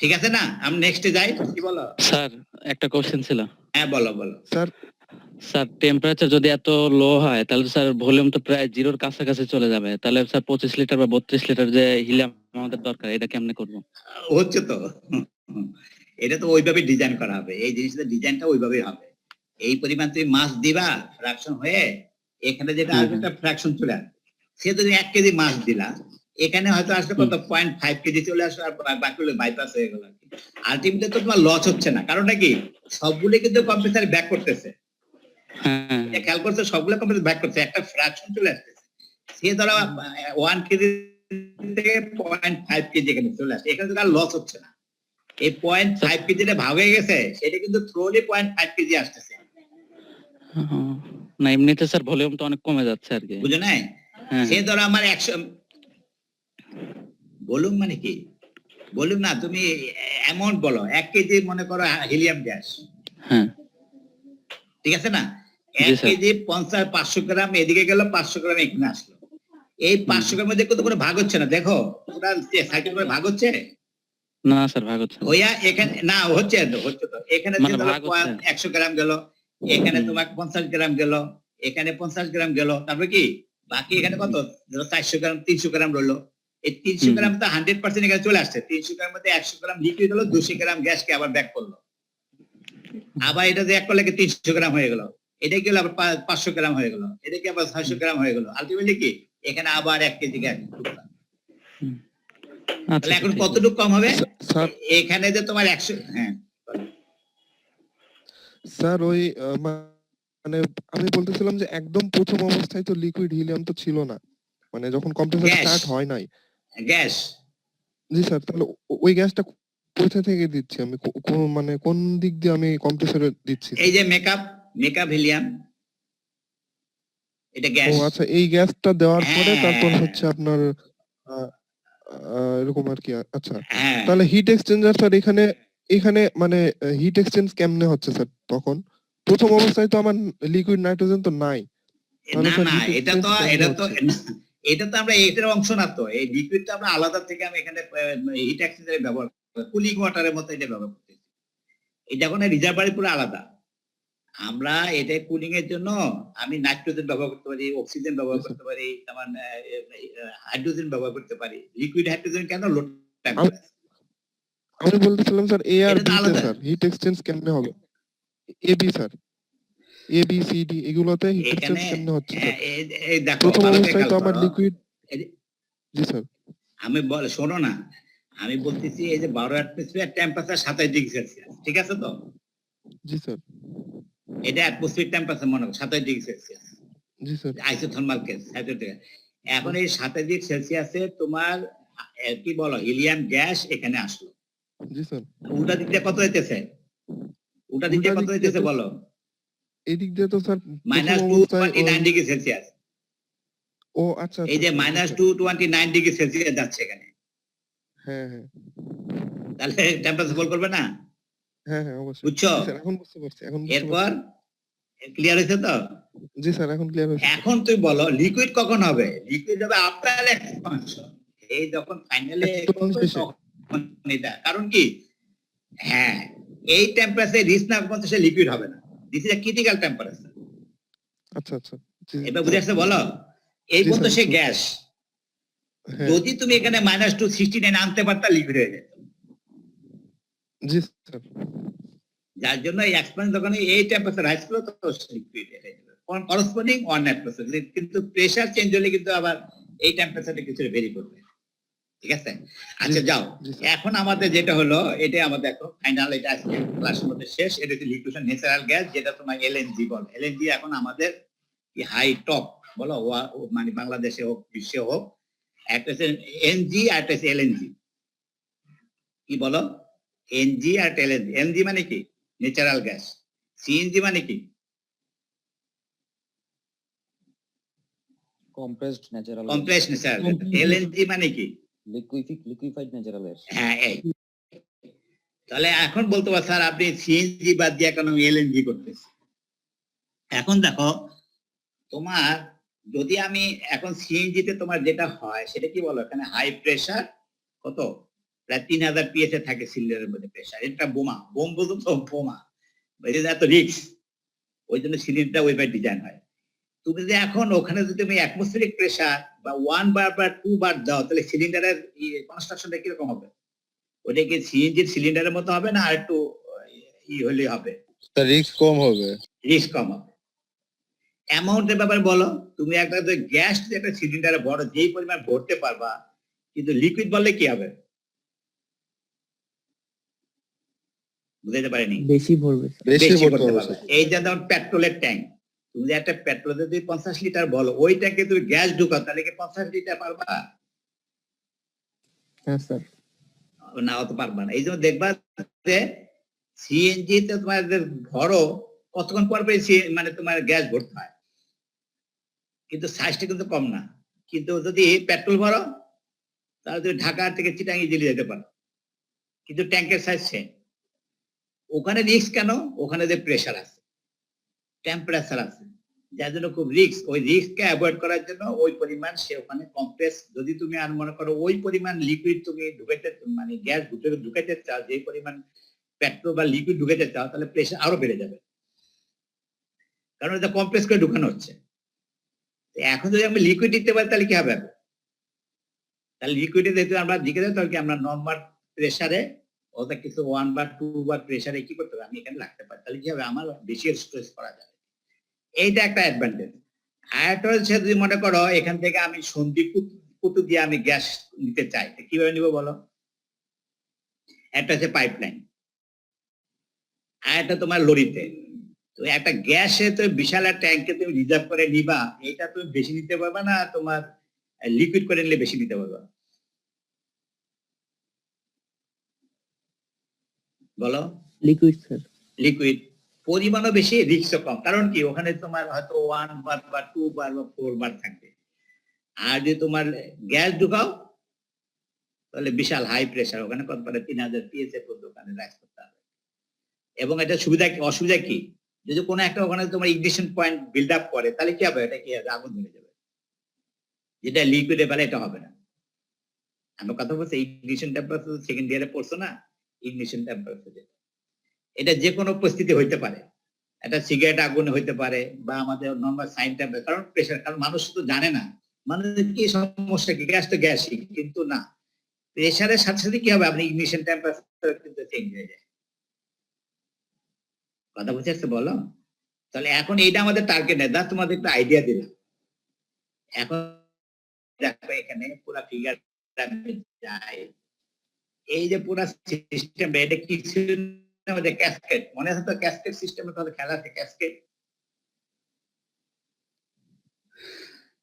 ঠিক আছে না, আমরা নেক্সটে যাই, কি বলো? স্যার একটা কোশ্চেন ছিল। হ্যাঁ বলো স্যার টেম্পারেচার যদি এত লো হয় তাহলে স্যার ভলিউম তো প্রায় জিরোর কাছাকাছি চলে যাবে, তাহলে স্যার 25 লিটার বা 32 লিটার যে হিলিয়াম আমাদের দরকার, এটা কেমনে করবো? হচ্ছে তো এটা তো ওইভাবে ডিজাইন করা হবে, এই জিনিসটা ডিজাইনটা ওইভাবেই হবে। এই পরিমাণ তুমি মাছ দিবা ফ্র্যাকশন হয়ে, এখানে যেটা হুম, আসবে একটা ফ্র্যাকশন চলে আসবে। সে তুমি 1 কেজি মাছ দিলা, এখানে হয়তো আসলে কত 0.5 কেজি চলে আসলো, আর বাকি বাইপাস হয়ে গেল। আলটিমেটলি তো তোমার লস হচ্ছে না, কারণটা কি সবগুলো কিন্তু কম্পিউটার ব্যাক করতেছে। হ্যাঁ, এটা খেয়াল করছে, সবগুলো কম্পিউটার ব্যাক করছে, একটা ফ্র্যাকশন চলে আসতেছে। সে ধরো 1 কেজি থেকে 0.5 কেজি এখানে চলে আসছে, এখানে তো আর লস হচ্ছে না। এই 0.5 কেজিটা ভাগ হয়ে গেছে, সেটা কিন্তু থ্রোলি 0.5 কেজি আসতেছে, হ্যাঁ। না এমনিতে স্যার ভলিউম তো অনেক কমে যাচ্ছে আর কি। বুঝো নাই? হ্যাঁ, সে ধরো আমার 100 বলুন মানে কি বলুন না, তুমি অ্যামাউন্ট বলো, 1 কেজি মনে করো হিলিয়াম গ্যাস, হ্যাঁ, ঠিক আছে না? জি 1 স্যার। কেজি 500 গ্রাম এদিকে গেল, 500 গ্রাম এখানে আসলো। এই 500 গ্রামের মধ্যে কিন্তু কোনো ভাগ হচ্ছে না, দেখো পুরা সাইকেল করে ভাগ হচ্ছে না স্যার ভাগ হচ্ছে না। হইয়া, এখানে না হচ্ছে তো এখানে মানে যে ধরো ভাগ হচ্ছে। 100 গ্রাম গেল, এখানে হুম। তোমার 50 গ্রাম গেল, এখানে 50 গ্রাম গেল, তারপরে কি বাকি এখানে কত ধরো 400 গ্রাম 300 গ্রাম রইলো। এই 300 গ্রাম তো 100% এখানে চলে আসছে। 300 গ্রাম মধ্যে 100 গ্রাম লিকুইড হলো, 200 গ্রাম গ্যাসকে আবার ব্যাক করলো, আবার এটা যে এক করলে 300 গ্রাম হয়ে গেল, এটা কি হলো আবার 500 গ্রাম হয়ে গেল, এটা কি আবার 600 গ্রাম হয়ে গেল। আলটিমেটলি কি এখানে আবার 1 কেজি গ্যাস। আচ্ছা তাহলে এখন ঠিক আছে। কতটুকু কম হবে? স্যার এখানে যে তোমার 100, হ্যাঁ স্যার ওই মানে আমি বলতেছিলাম যে একদম প্রথম অবস্থায় তো লিকুইড হিলিয়াম তো ছিল না, মানে যখন কম্প্রেসার গ্যাস স্টার্ট হয় নাই। গ্যাস জি স্যার, তাহলে ওই গ্যাসটা কোথা থেকে দিচ্ছি আমি, মানে কোন দিক দিয়ে আমি কম্প্রেসারে দিচ্ছি? এই যে মেকআপ হিলিয়াম, এটা ও গ্যাস। আচ্ছা, এই গ্যাসটা দেওয়ার পরে তারপর হ্যাঁ হচ্ছে আপনার আহ, এরকম আর কি। আচ্ছা, হ্যাঁ, তাহলে হিট এক্সচেঞ্জার স্যার এখানে এখানে মানে হিট এক্সচেঞ্জ কেমনে হচ্ছে স্যার তখন? প্রথম অবস্থায় তো আমার লিকুইড নাইট্রোজেন তো নাই, তাহলে না স্যার না হিট এটা এক্সচেঞ্জ তো কেমনে এটা তো হচ্ছে? এটা তো আমরা এটার অংশ না তো, এই লিকুইডটা আমরা আলাদা থেকে আমি এখানে হিট এক্সচেঞ্জারে ব্যবহার করি, কুলিং ওয়াটারের মতো এটা ব্যবহার করতেছি। এটা এখন রিজার্ভারি পুরো আলাদা। আমরা এটা কুলিং এর জন্য আমি নাইট্রোজেন ব্যবহার করতে পারি, অক্সিজেন ব্যবহার করতে পারি, তেমন হাইড্রোজেন ব্যবহার করতে পারি। লিকুইড হাইড্রোজেন কেন লো টেম্পারেচার, আমি বলতেছিলাম স্যার এ আর এটা তো বি তে আলাদা। স্যার হিট এক্সচেঞ্জ কেমনে হবে? A B sir, A B C D এগুলোতে হিট এক্সচেঞ্জ এখানে কেমনে হচ্ছে স্যার? এই দেখো প্রথম ভালো করে অবস্থায় খেয়াল তো আমার করো। লিকুইড। এই- জি স্যার। আমি শোনো না, আমি বলতেছি এই যে 12 অ্যাটমসফিয়ার টেম্পারেচার 27 ডিগ্রি সেলসিয়াস, ঠিক আছে তো? জি স্যার। এটা অ্যাটমসফিয়ার টেম্পারেচার মনে করো 27 ডিগ্রি সেলসিয়াস, জি স্যার। Isothermal case. এখন এই 27 ডিগ্রি সেলসিয়াসে তোমার কি বলো হিলিয়াম গ্যাস এখানে আসলো, জি স্যার। উল্টা দিক দিয়ে কত হইতেছে? উল্টা দিক দিয়ে উল্টা কত দিক দিয়ে হইতেছে তো বলো? এদিক দিয়ে তো স্যার মাইনাস প্রথম অবস্থায় 229 ডিগ্রি সেলসিয়াস। ও আচ্ছা এই আচ্ছা যে আচ্ছা, মাইনাস জি স্যার। 229 ডিগ্রি সেলসিয়াস যাচ্ছে এখানে, হ্যাঁ হ্যাঁ তাহলে টেম্পারেচার ফল করবে না? হ্যাঁ হ্যাঁ অবশ্যই। বুঝছো? জি স্যার, এখন বুঝতে পারছি, এখন বুঝতে এরপর পারছি। ক্লিয়ার হয়েছে তো? জি স্যার, এখন ক্লিয়ার হয়েছে। এখন তুই বলো লিকুইড কখন হবে? লিকুইড হবে আফটার এক্সপানশন, এই যখন ফাইনালে Expansion শেষে। তখন এটা। কারণ কি, হ্যাঁ এই টেম্পারেচারে রিচ না পর্যন্ত সে লিকুইড হবে না। This is a critical temperature. আচ্ছা আচ্ছা। জি এবার বুঝে আসছে বলো? এই জি পর্যন্ত স্যার, সে বুঝতে গ্যাস। হ্যাঁ। যদি তুমি এখানে মাইনাস 269 আনতে পারতা, লিকুইড হয়ে যেত। জি স্যার। যার জন্য এই এক্সপানশন যখন এই টেম্পারেচার রাইজ করলো তো লিকুইড হয়ে যাবে করসপন্ডিং অন অ্যাটমসফিয়ার। কিন্তু প্রেসার চেঞ্জ হলে কিন্তু আবার এই টেম্পারেচারটা কিছু ভেরি করবে, ঠিক আছে? আচ্ছা যাও, জি স্যার। এখন আমাদের যেটা হলো এটা আমাদের এখন ফাইনাল, এটা আজকে ক্লাসের মধ্যে শেষ। এটা হচ্ছে লিকুইড ন্যাচারাল গ্যাস, যেটা তোমার এলএনজি বল। এলএনজি এখন আমাদের কি হাই টপ বলো, মানে বাংলাদেশে হোক বিশ্বে হোক, একটা হচ্ছে এনজি আর একটা হচ্ছে এলএনজি। কি বলো? এনজি আর এলএনজি। এনজি মানে কি? Natural gas. সিএনজি মানে কি? Compressed natural complex natural gas. LNG মানে কি? Liquefied natural gas. হ্যাঁ এই। তাহলে এখন বলতে পার স্যার আপনি সিএনজি বাদ দিয়ে কেন এলএনজি করতেছেন? এখন দেখো তোমার, যদি আমি এখন সিএনজি তে তোমার যেটা হয় সেটা কি বলো, এখানে হাই প্রেসার কত প্রায় 3000 পিএসএ থাকে সিলিন্ডারের মধ্যে প্রেসার। এটা বোমা, বোম বলতো তো বোমা, এটা এত রিস্ক, ওই জন্য সিলিন্ডারটা ওইভাবে ডিজাইন হয়। তুমি যদি এখন ওখানে যদি তুমি অ্যাটমসফিয়ারিক প্রেসার বা 1 বার বা 2 বার দাও, তাহলে সিলিন্ডারের কনস্ট্রাকশনটা কিরকম হবে? ওটা কি সিএনজির সিলিন্ডারের মতো হবে না আর একটু হলে হবে? রিস্ক কম হবে। রিস্ক কম হবে। অ্যামাউন্টের ব্যাপারে বলো, তুমি একটা গ্যাস একটা সিলিন্ডারে বড় যেই পরিমাণ ভরতে পারবা, কিন্তু লিকুইড বললে কি হবে? বুঝাইতে পারিনি। বেশি ভরবে স্যার। বেশি বেশি করতে করতে হবে পারবে। এই যে যেমন পেট্রোলের ট্যাঙ্ক, তুমি যে একটা পেট্রোলে যদি 50 লিটার বলো, ওই ট্যাঙ্কে তুমি গ্যাস ঢুকাও, তাহলে কি 50 লিটার পারবা? হ্যাঁ স্যার। না, অত পারবা না। এই জন্য দেখবা যে সিএনজি তে তোমার যে ভরো, কতক্ষণ পর পর মানে তোমার গ্যাস ভরতে হয়, কিন্তু সাইজটা কিন্তু কম না। কিন্তু যদি পেট্রোল ভরো, তাহলে তুমি ঢাকা থেকে চিটাং ইজিলি যেতে পারো, কিন্তু ট্যাঙ্কের সাইজ সেম। ওখানে রিস্ক কেন? ওখানে যে প্রেসার আছে, টেম্পারেচার আছে, যার জন্য খুব রিস্ক। ওই রিস্ককে অ্যাভয়েড করার জন্য ওই পরিমাণ সে ওখানে কম্প্রেস, যদি তুমি আর মনে করো ওই পরিমাণ লিকুইড তুমি ঢুকাইতে, মানে গ্যাস ঢুকাইতে চাও, যে পরিমাণ পেট্রোল বা লিকুইড ঢুকাইতে চাও, তাহলে প্রেসার আরো বেড়ে যাবে, কারণ এটা কম্প্রেস করে ঢুকানো হচ্ছে। এখন যদি আমি লিকুইড দিতে পারি, তাহলে কি হবে? তাহলে লিকুইডে যেহেতু আমরা দিকে যাই, তাহলে কি আমরা নর্মাল প্রেসারে ওটা কিছু 1 বা 2 বার প্রেসারে কি করতে হবে, আমি এখানে রাখতে পারি, তাহলে কি হবে? আমার বেশি স্ট্রেস করা যাবে। এইটা একটা অ্যাডভান্টেজ। আরেকটা হচ্ছে, যদি মনে করো এখান থেকে আমি সন্ধি কুতু দিয়ে আমি গ্যাস নিতে চাই, কিভাবে নিব বলো? একটা হচ্ছে পাইপলাইন, আর একটা তোমার লরিতে। তো একটা গ্যাসে তো বিশাল একটা ট্যাঙ্কে তুমি রিজার্ভ করে নিবা, এটা তুমি বেশি নিতে পারবা না, তোমার লিকুইড করে নিলে বেশি নিতে পারবা? বলো। Liquid sir. লিকুইড পরিমাণও বেশি, রিস্কও কম। কারণ কি? ওখানে তোমার হয়তো 1 বার বা 2 বার বা 4 বার থাকবে। আর যদি তোমার গ্যাস ঢুকাও, তাহলে বিশাল হাই প্রেসার, ওখানে কত পারে 3000 পিএসএ পর্যন্ত ওখানে রাইজ করতে হবে। এবং এটা সুবিধা কি অসুবিধা কি? যদি কোনো একটা ওখানে তোমার ইগনিশন পয়েন্ট বিল্ড আপ করে, তাহলে কি হবে? এটা কি হবে? আগুন ধরে যাবে। যেটা লিকুইডে বেলা এটা হবে না। আমরা কথা বলছি ইগনিশন টেম্পারেচার, সেকেন্ড ইয়ারে পড়ছো না? ইগনিশন টেম্পারেচার এটা যে কোনো পরিস্থিতি হইতে পারে। একটা সিগারেট আগুনে হইতে পারে, বা আমাদের নর্মাল সাইন টেম্পারেচার, কারণ প্রেসার, কারণ মানুষ তো জানে না মানে কি সমস্যা কি, গ্যাস তো গ্যাসই, কিন্তু না, প্রেসারের সাথে সাথে কি হবে? আপনি ইগনিশন টেম্পারেচার কিন্তু চেঞ্জ হয়ে যায়। কথা বুঝে আসছে বলো? তাহলে এখন এইটা আমাদের টার্গেট নেই, দা তোমাদের একটা আইডিয়া দিলাম। এখন দেখো এখানে পুরো ফিগার যায়, এই যে পুরো সিস্টেম, এটা কিছু আমাদের ক্যাসকেড, মনে আছে তো? ক্যাসকেড সিস্টেমে তাহলে খেলা আছে ক্যাসকেড।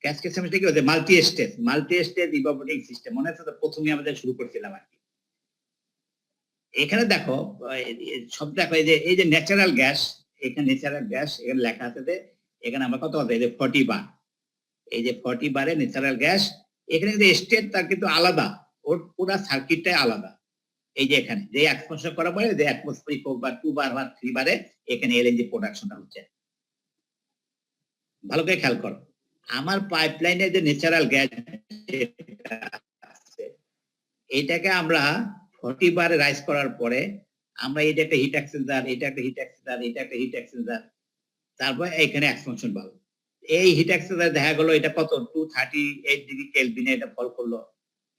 ক্যাসকেড সিস্টেমটা কি হচ্ছে? মাল্টি স্টেজ ইভাপোরেটিং সিস্টেম, মনে আছে তো? প্রথমে আমাদের শুরু করছিলাম আর কি। এখানে দেখো সব দেখো, এই যে ন্যাচারাল গ্যাস, এখানে ন্যাচারাল গ্যাস এখানে লেখা আছে যে, এখানে আমরা কত আছে? এই যে 40 বার, এই যে 40 বারে ন্যাচারাল গ্যাস। এখানে যে স্টেট তার কিন্তু আলাদা, ওর পুরো সার্কিটটাই আলাদা। এই যে এখানে যে এক্সপোজার করার পরে যে অ্যাটমসফিয়ারিক বা 2 বার বা 3 বারে এখানে এলএনজি প্রোডাকশনটা হচ্ছে। ভালো করে খেয়াল করো, আমার পাইপলাইনে যে ন্যাচারাল গ্যাস এইটাকে আমরা 40 বারে রাইজ করার পরে আমরা এটা একটা হিট এক্সচেঞ্জার, এটা একটা হিট এক্সচেঞ্জার, এটা একটা হিট এক্সচেঞ্জার, তারপর এখানে এক্সপানশন বাল্ব। এই হিট এক্সচেঞ্জার দেখা গেল এটা কত 238 ডিগ্রি কেলভিনে এটা ফল করলো,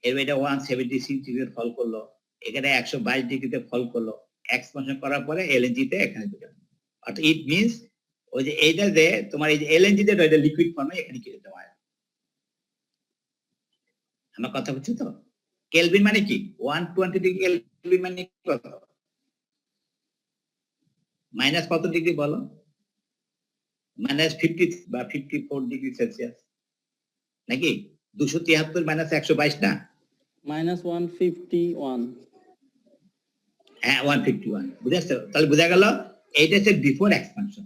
এবার এটা 176 ডিগ্রিতে ফল করলো, এখানে 122 ডিগ্রিতে ফল করলো। এক্সপানশন করার পরে এলএনজি তে এখানে ঢুকে, অর্থাৎ ইট মিন্স ওই যে এইটা যে তোমার এই যে এলএনজি তে এটা লিকুইড ফর্মে এখানে কি দেওয়া হয়। আমার কথা বুঝছো তো? কেলভিন মানে কি? 120 ডিগ্রি কেলভিন মানে কত? মাইনাস কত ডিগ্রি বলো? মাইনাস 50 বা 54 ডিগ্রি সেলসিয়াস নাকি? 273 মাইনাস 122 না? -151। হ্যাঁ, 151। বুঝাচ্ছ? তাহলে বোঝা গেল এইটা হচ্ছে বিফোর এক্সপানশন।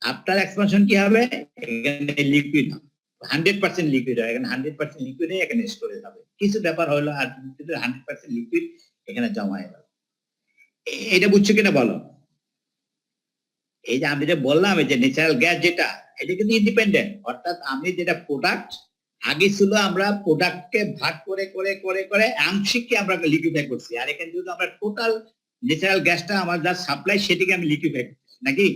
আফটার এক্সপানশন কি হবে? এখানে লিকুইড হবে, 100% লিকুইড হয়, এখানে 100% লিকুইড হয়ে এখানে স্টোরেজ হবে। কিছু ব্যাপার হলো আর 100% লিকুইড এখানে জমা হয়ে গেল। এটা বুঝছো কিনা বলো? এই যে আমি যেটা বললাম, এই যে ন্যাচারাল গ্যাস যেটা, এটা কিন্তু ইন্ডিপেন্ডেন্ট, অর্থাৎ আমি যেটা প্রোডাক্ট আগে ছিল, আমরা প্রোডাক্টকে ভাগ করে করে করে করে আংশিককে আমরা লিকুইফাই করছি, আর এখানে যদি আমরা টোটাল ন্যাচারাল গ্যাসটা আমার যা সাপ্লাই সেটিকে আমি লিকুইফাই করছি নাকি?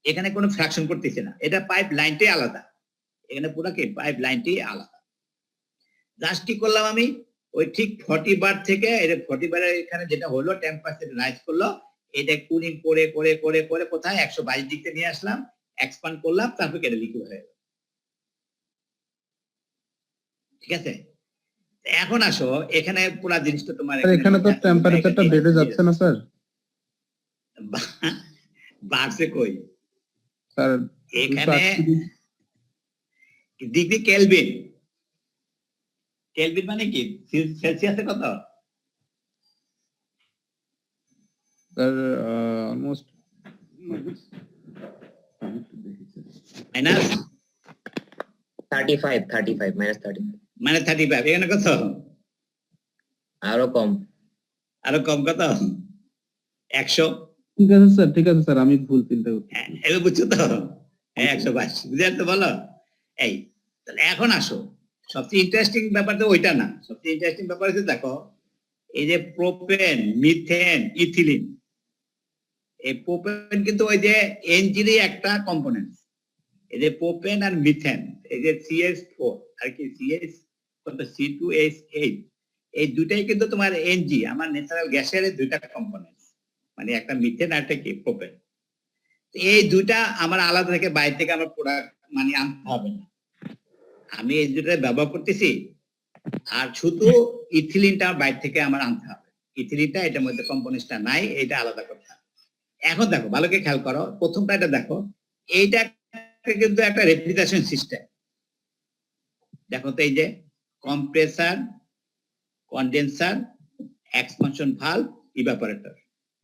এখানে কোনো ফ্র্যাকশন করতেছি না, এটা পাইপ লাইনটাই আলাদা। এখানে পুরো কি পাইপ লাইনটি আলাদা। জাস্ট কি করলাম আমি ওই ঠিক 40 বার থেকে এটা 40 বারের এখানে যেটা হলো টেম্পারেচার রাইজ করলো, এটা কুলিং করে করে করে করে কোথায় 122 ডিগ্রিতে নিয়ে আসলাম, এক্সপান্ড করলাম, তারপর এটা লিকুইড হয়ে গেল। ঠিক আছে, এখন আসো এখানে পুরো জিনিসটা তোমার এখানে তো টেম্পারেচারটা বেড়ে যাচ্ছে না স্যার? বাড়ছে কই স্যার এখানে ডিগ্রি কেলভিন, কেলভিন মানে কি সেলসিয়াসে কত? স্যার অলমোস্ট মাইনাস 35 minus 30 মানে 35, এখানে কত? আরো কম। আরো কম, কত? 100। ঠিক আছে স্যার, ঠিক আছে স্যার, আমি ভুল চিন্তা করছি। এবার বুঝছো তো? 122 বুঝে তো বলো। এই তাহলে এখন আসো, সবচেয়ে ইন্টারেস্টিং ব্যাপার তো ওইটা না, সবচেয়ে ইন্টারেস্টিং ব্যাপার হচ্ছে দেখো এই যে প্রোপেন, মিথেন, ইথিলিন, এই প্রোপেন কিন্তু ওই যে এনজিরই একটা কম্পোনেন্ট। এই যে প্রোপেন আর মিথেন, এই যে CH4 আর কি CH কত C2H8, এই দুটাই কিন্তু তোমার এনজি, আমার ন্যাচারাল গ্যাসের দুইটা কম্পোনেন্ট, মানে একটা মিথেন আর একটা কি প্রোপেন। এই দুইটা আমার আলাদা থেকে বাইরে থেকে আমার প্রোডাক্ট মানে আনতে হবে না, আমি এই দুটো ব্যবহার করতেছি। আর শুধু ইথিলিনটা বাইরে থেকে আমার আনতে হবে, ইথিলিনটা এটার মধ্যে কম্পোনেন্টটা নাই, এটা আলাদা করতে হবে। এখন দেখো ভালো করে খেয়াল করো, প্রথমটা এটা দেখো, এইটা কিন্তু একটা রেফ্রিজারেশন সিস্টেম। দেখো তো এই যে compressor, condenser, expansion valve, evaporator,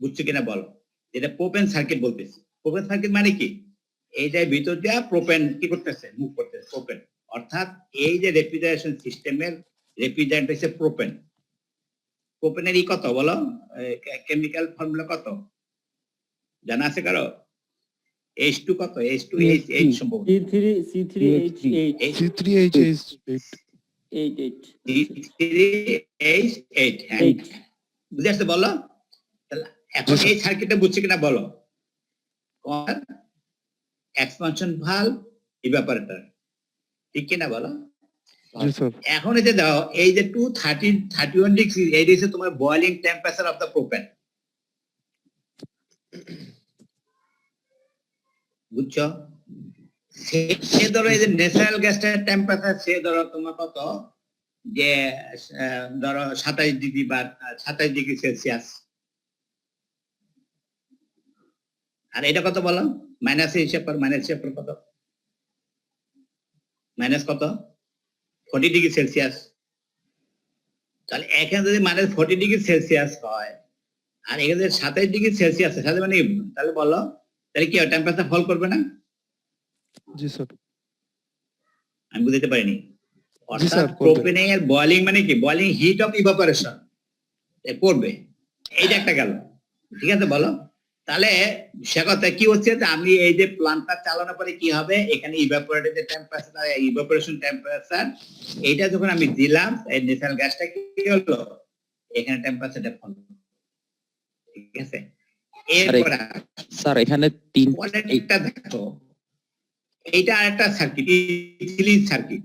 বুঝছো কিনা বলো? যেটা প্রোপেন সার্কিট বলতেছি। প্রোপেন সার্কিট মানে কি? এইটার ভিতর দিয়ে প্রোপেন কি করতেছে, মুভ করতেছে প্রোপেন। অর্থাৎ এই যে রেফ্রিজারেশন সিস্টেমের রেফ্রিজারেন্ট হচ্ছে প্রোপেন। প্রোপেনের ই কত বলো, কেমিক্যাল ফর্মুলা কত জানা আছে কারো? H2 কত? H2H8 সম্ভবত। C3H8 C3H8, হ্যাঁ বুঝে আসছে বলো? এখন এই সার্কিটটা বুঝছে কিনা বলো? এক্সপানশন ভালভ, ইভাপোরেটর, ঠিক কিনা বলো? জি স্যার। এখন এই যে দাও, এই যে 231 ডিগ্রি, এই হচ্ছে তোমার boiling temperature of the propane, বুঝছো? সে ধরো এই যে ন্যাচারাল গ্যাসটার টেম্পারেচার, সে ধরো তোমার কত, যে ধরো 27 ডিগ্রি বা 27 ডিগ্রি সেলসিয়াস। আর এটা কত বলো? মাইনাস হিসাব কর, মাইনাস হিসাব কর, কত? মাইনাস কত? 40 ডিগ্রি সেলসিয়াস। তাহলে এখানে যদি মাইনাস 40 ডিগ্রি সেলসিয়াস হয়, আর এখানে 27 ডিগ্রি সেলসিয়াস, সাথে মানে তাহলে বলো তাহলে কি টেম্পারেচার ফল করবে না? জি স্যার। আমি বুঝতে পারিনি। জি স্যার, অর্থাৎ প্রোপেনিং এর বয়লিং মানে কি? বয়লিং হিট অফ ইভাপোরেশন করবে, এইটা একটা গেল। ঠিক আছে বলো? তাহলে সে কথা কি হচ্ছে, যে আমি এই যে প্ল্যান্টটা চালানোর পরে কি হবে, এখানে ইভাপোরেটেড যে টেম্পারেচার, ইভাপোরেশন টেম্পারেচার, এইটা যখন আমি দিলাম, এই ন্যাচারাল গ্যাসটা কি হলো, এখানে টেম্পারেচারটা ফল। ঠিক আছে, এরপর স্যার এখানে পরেরটা দেখো, এইটা আরেকটা সার্কিট, ইথিলিন সার্কিট।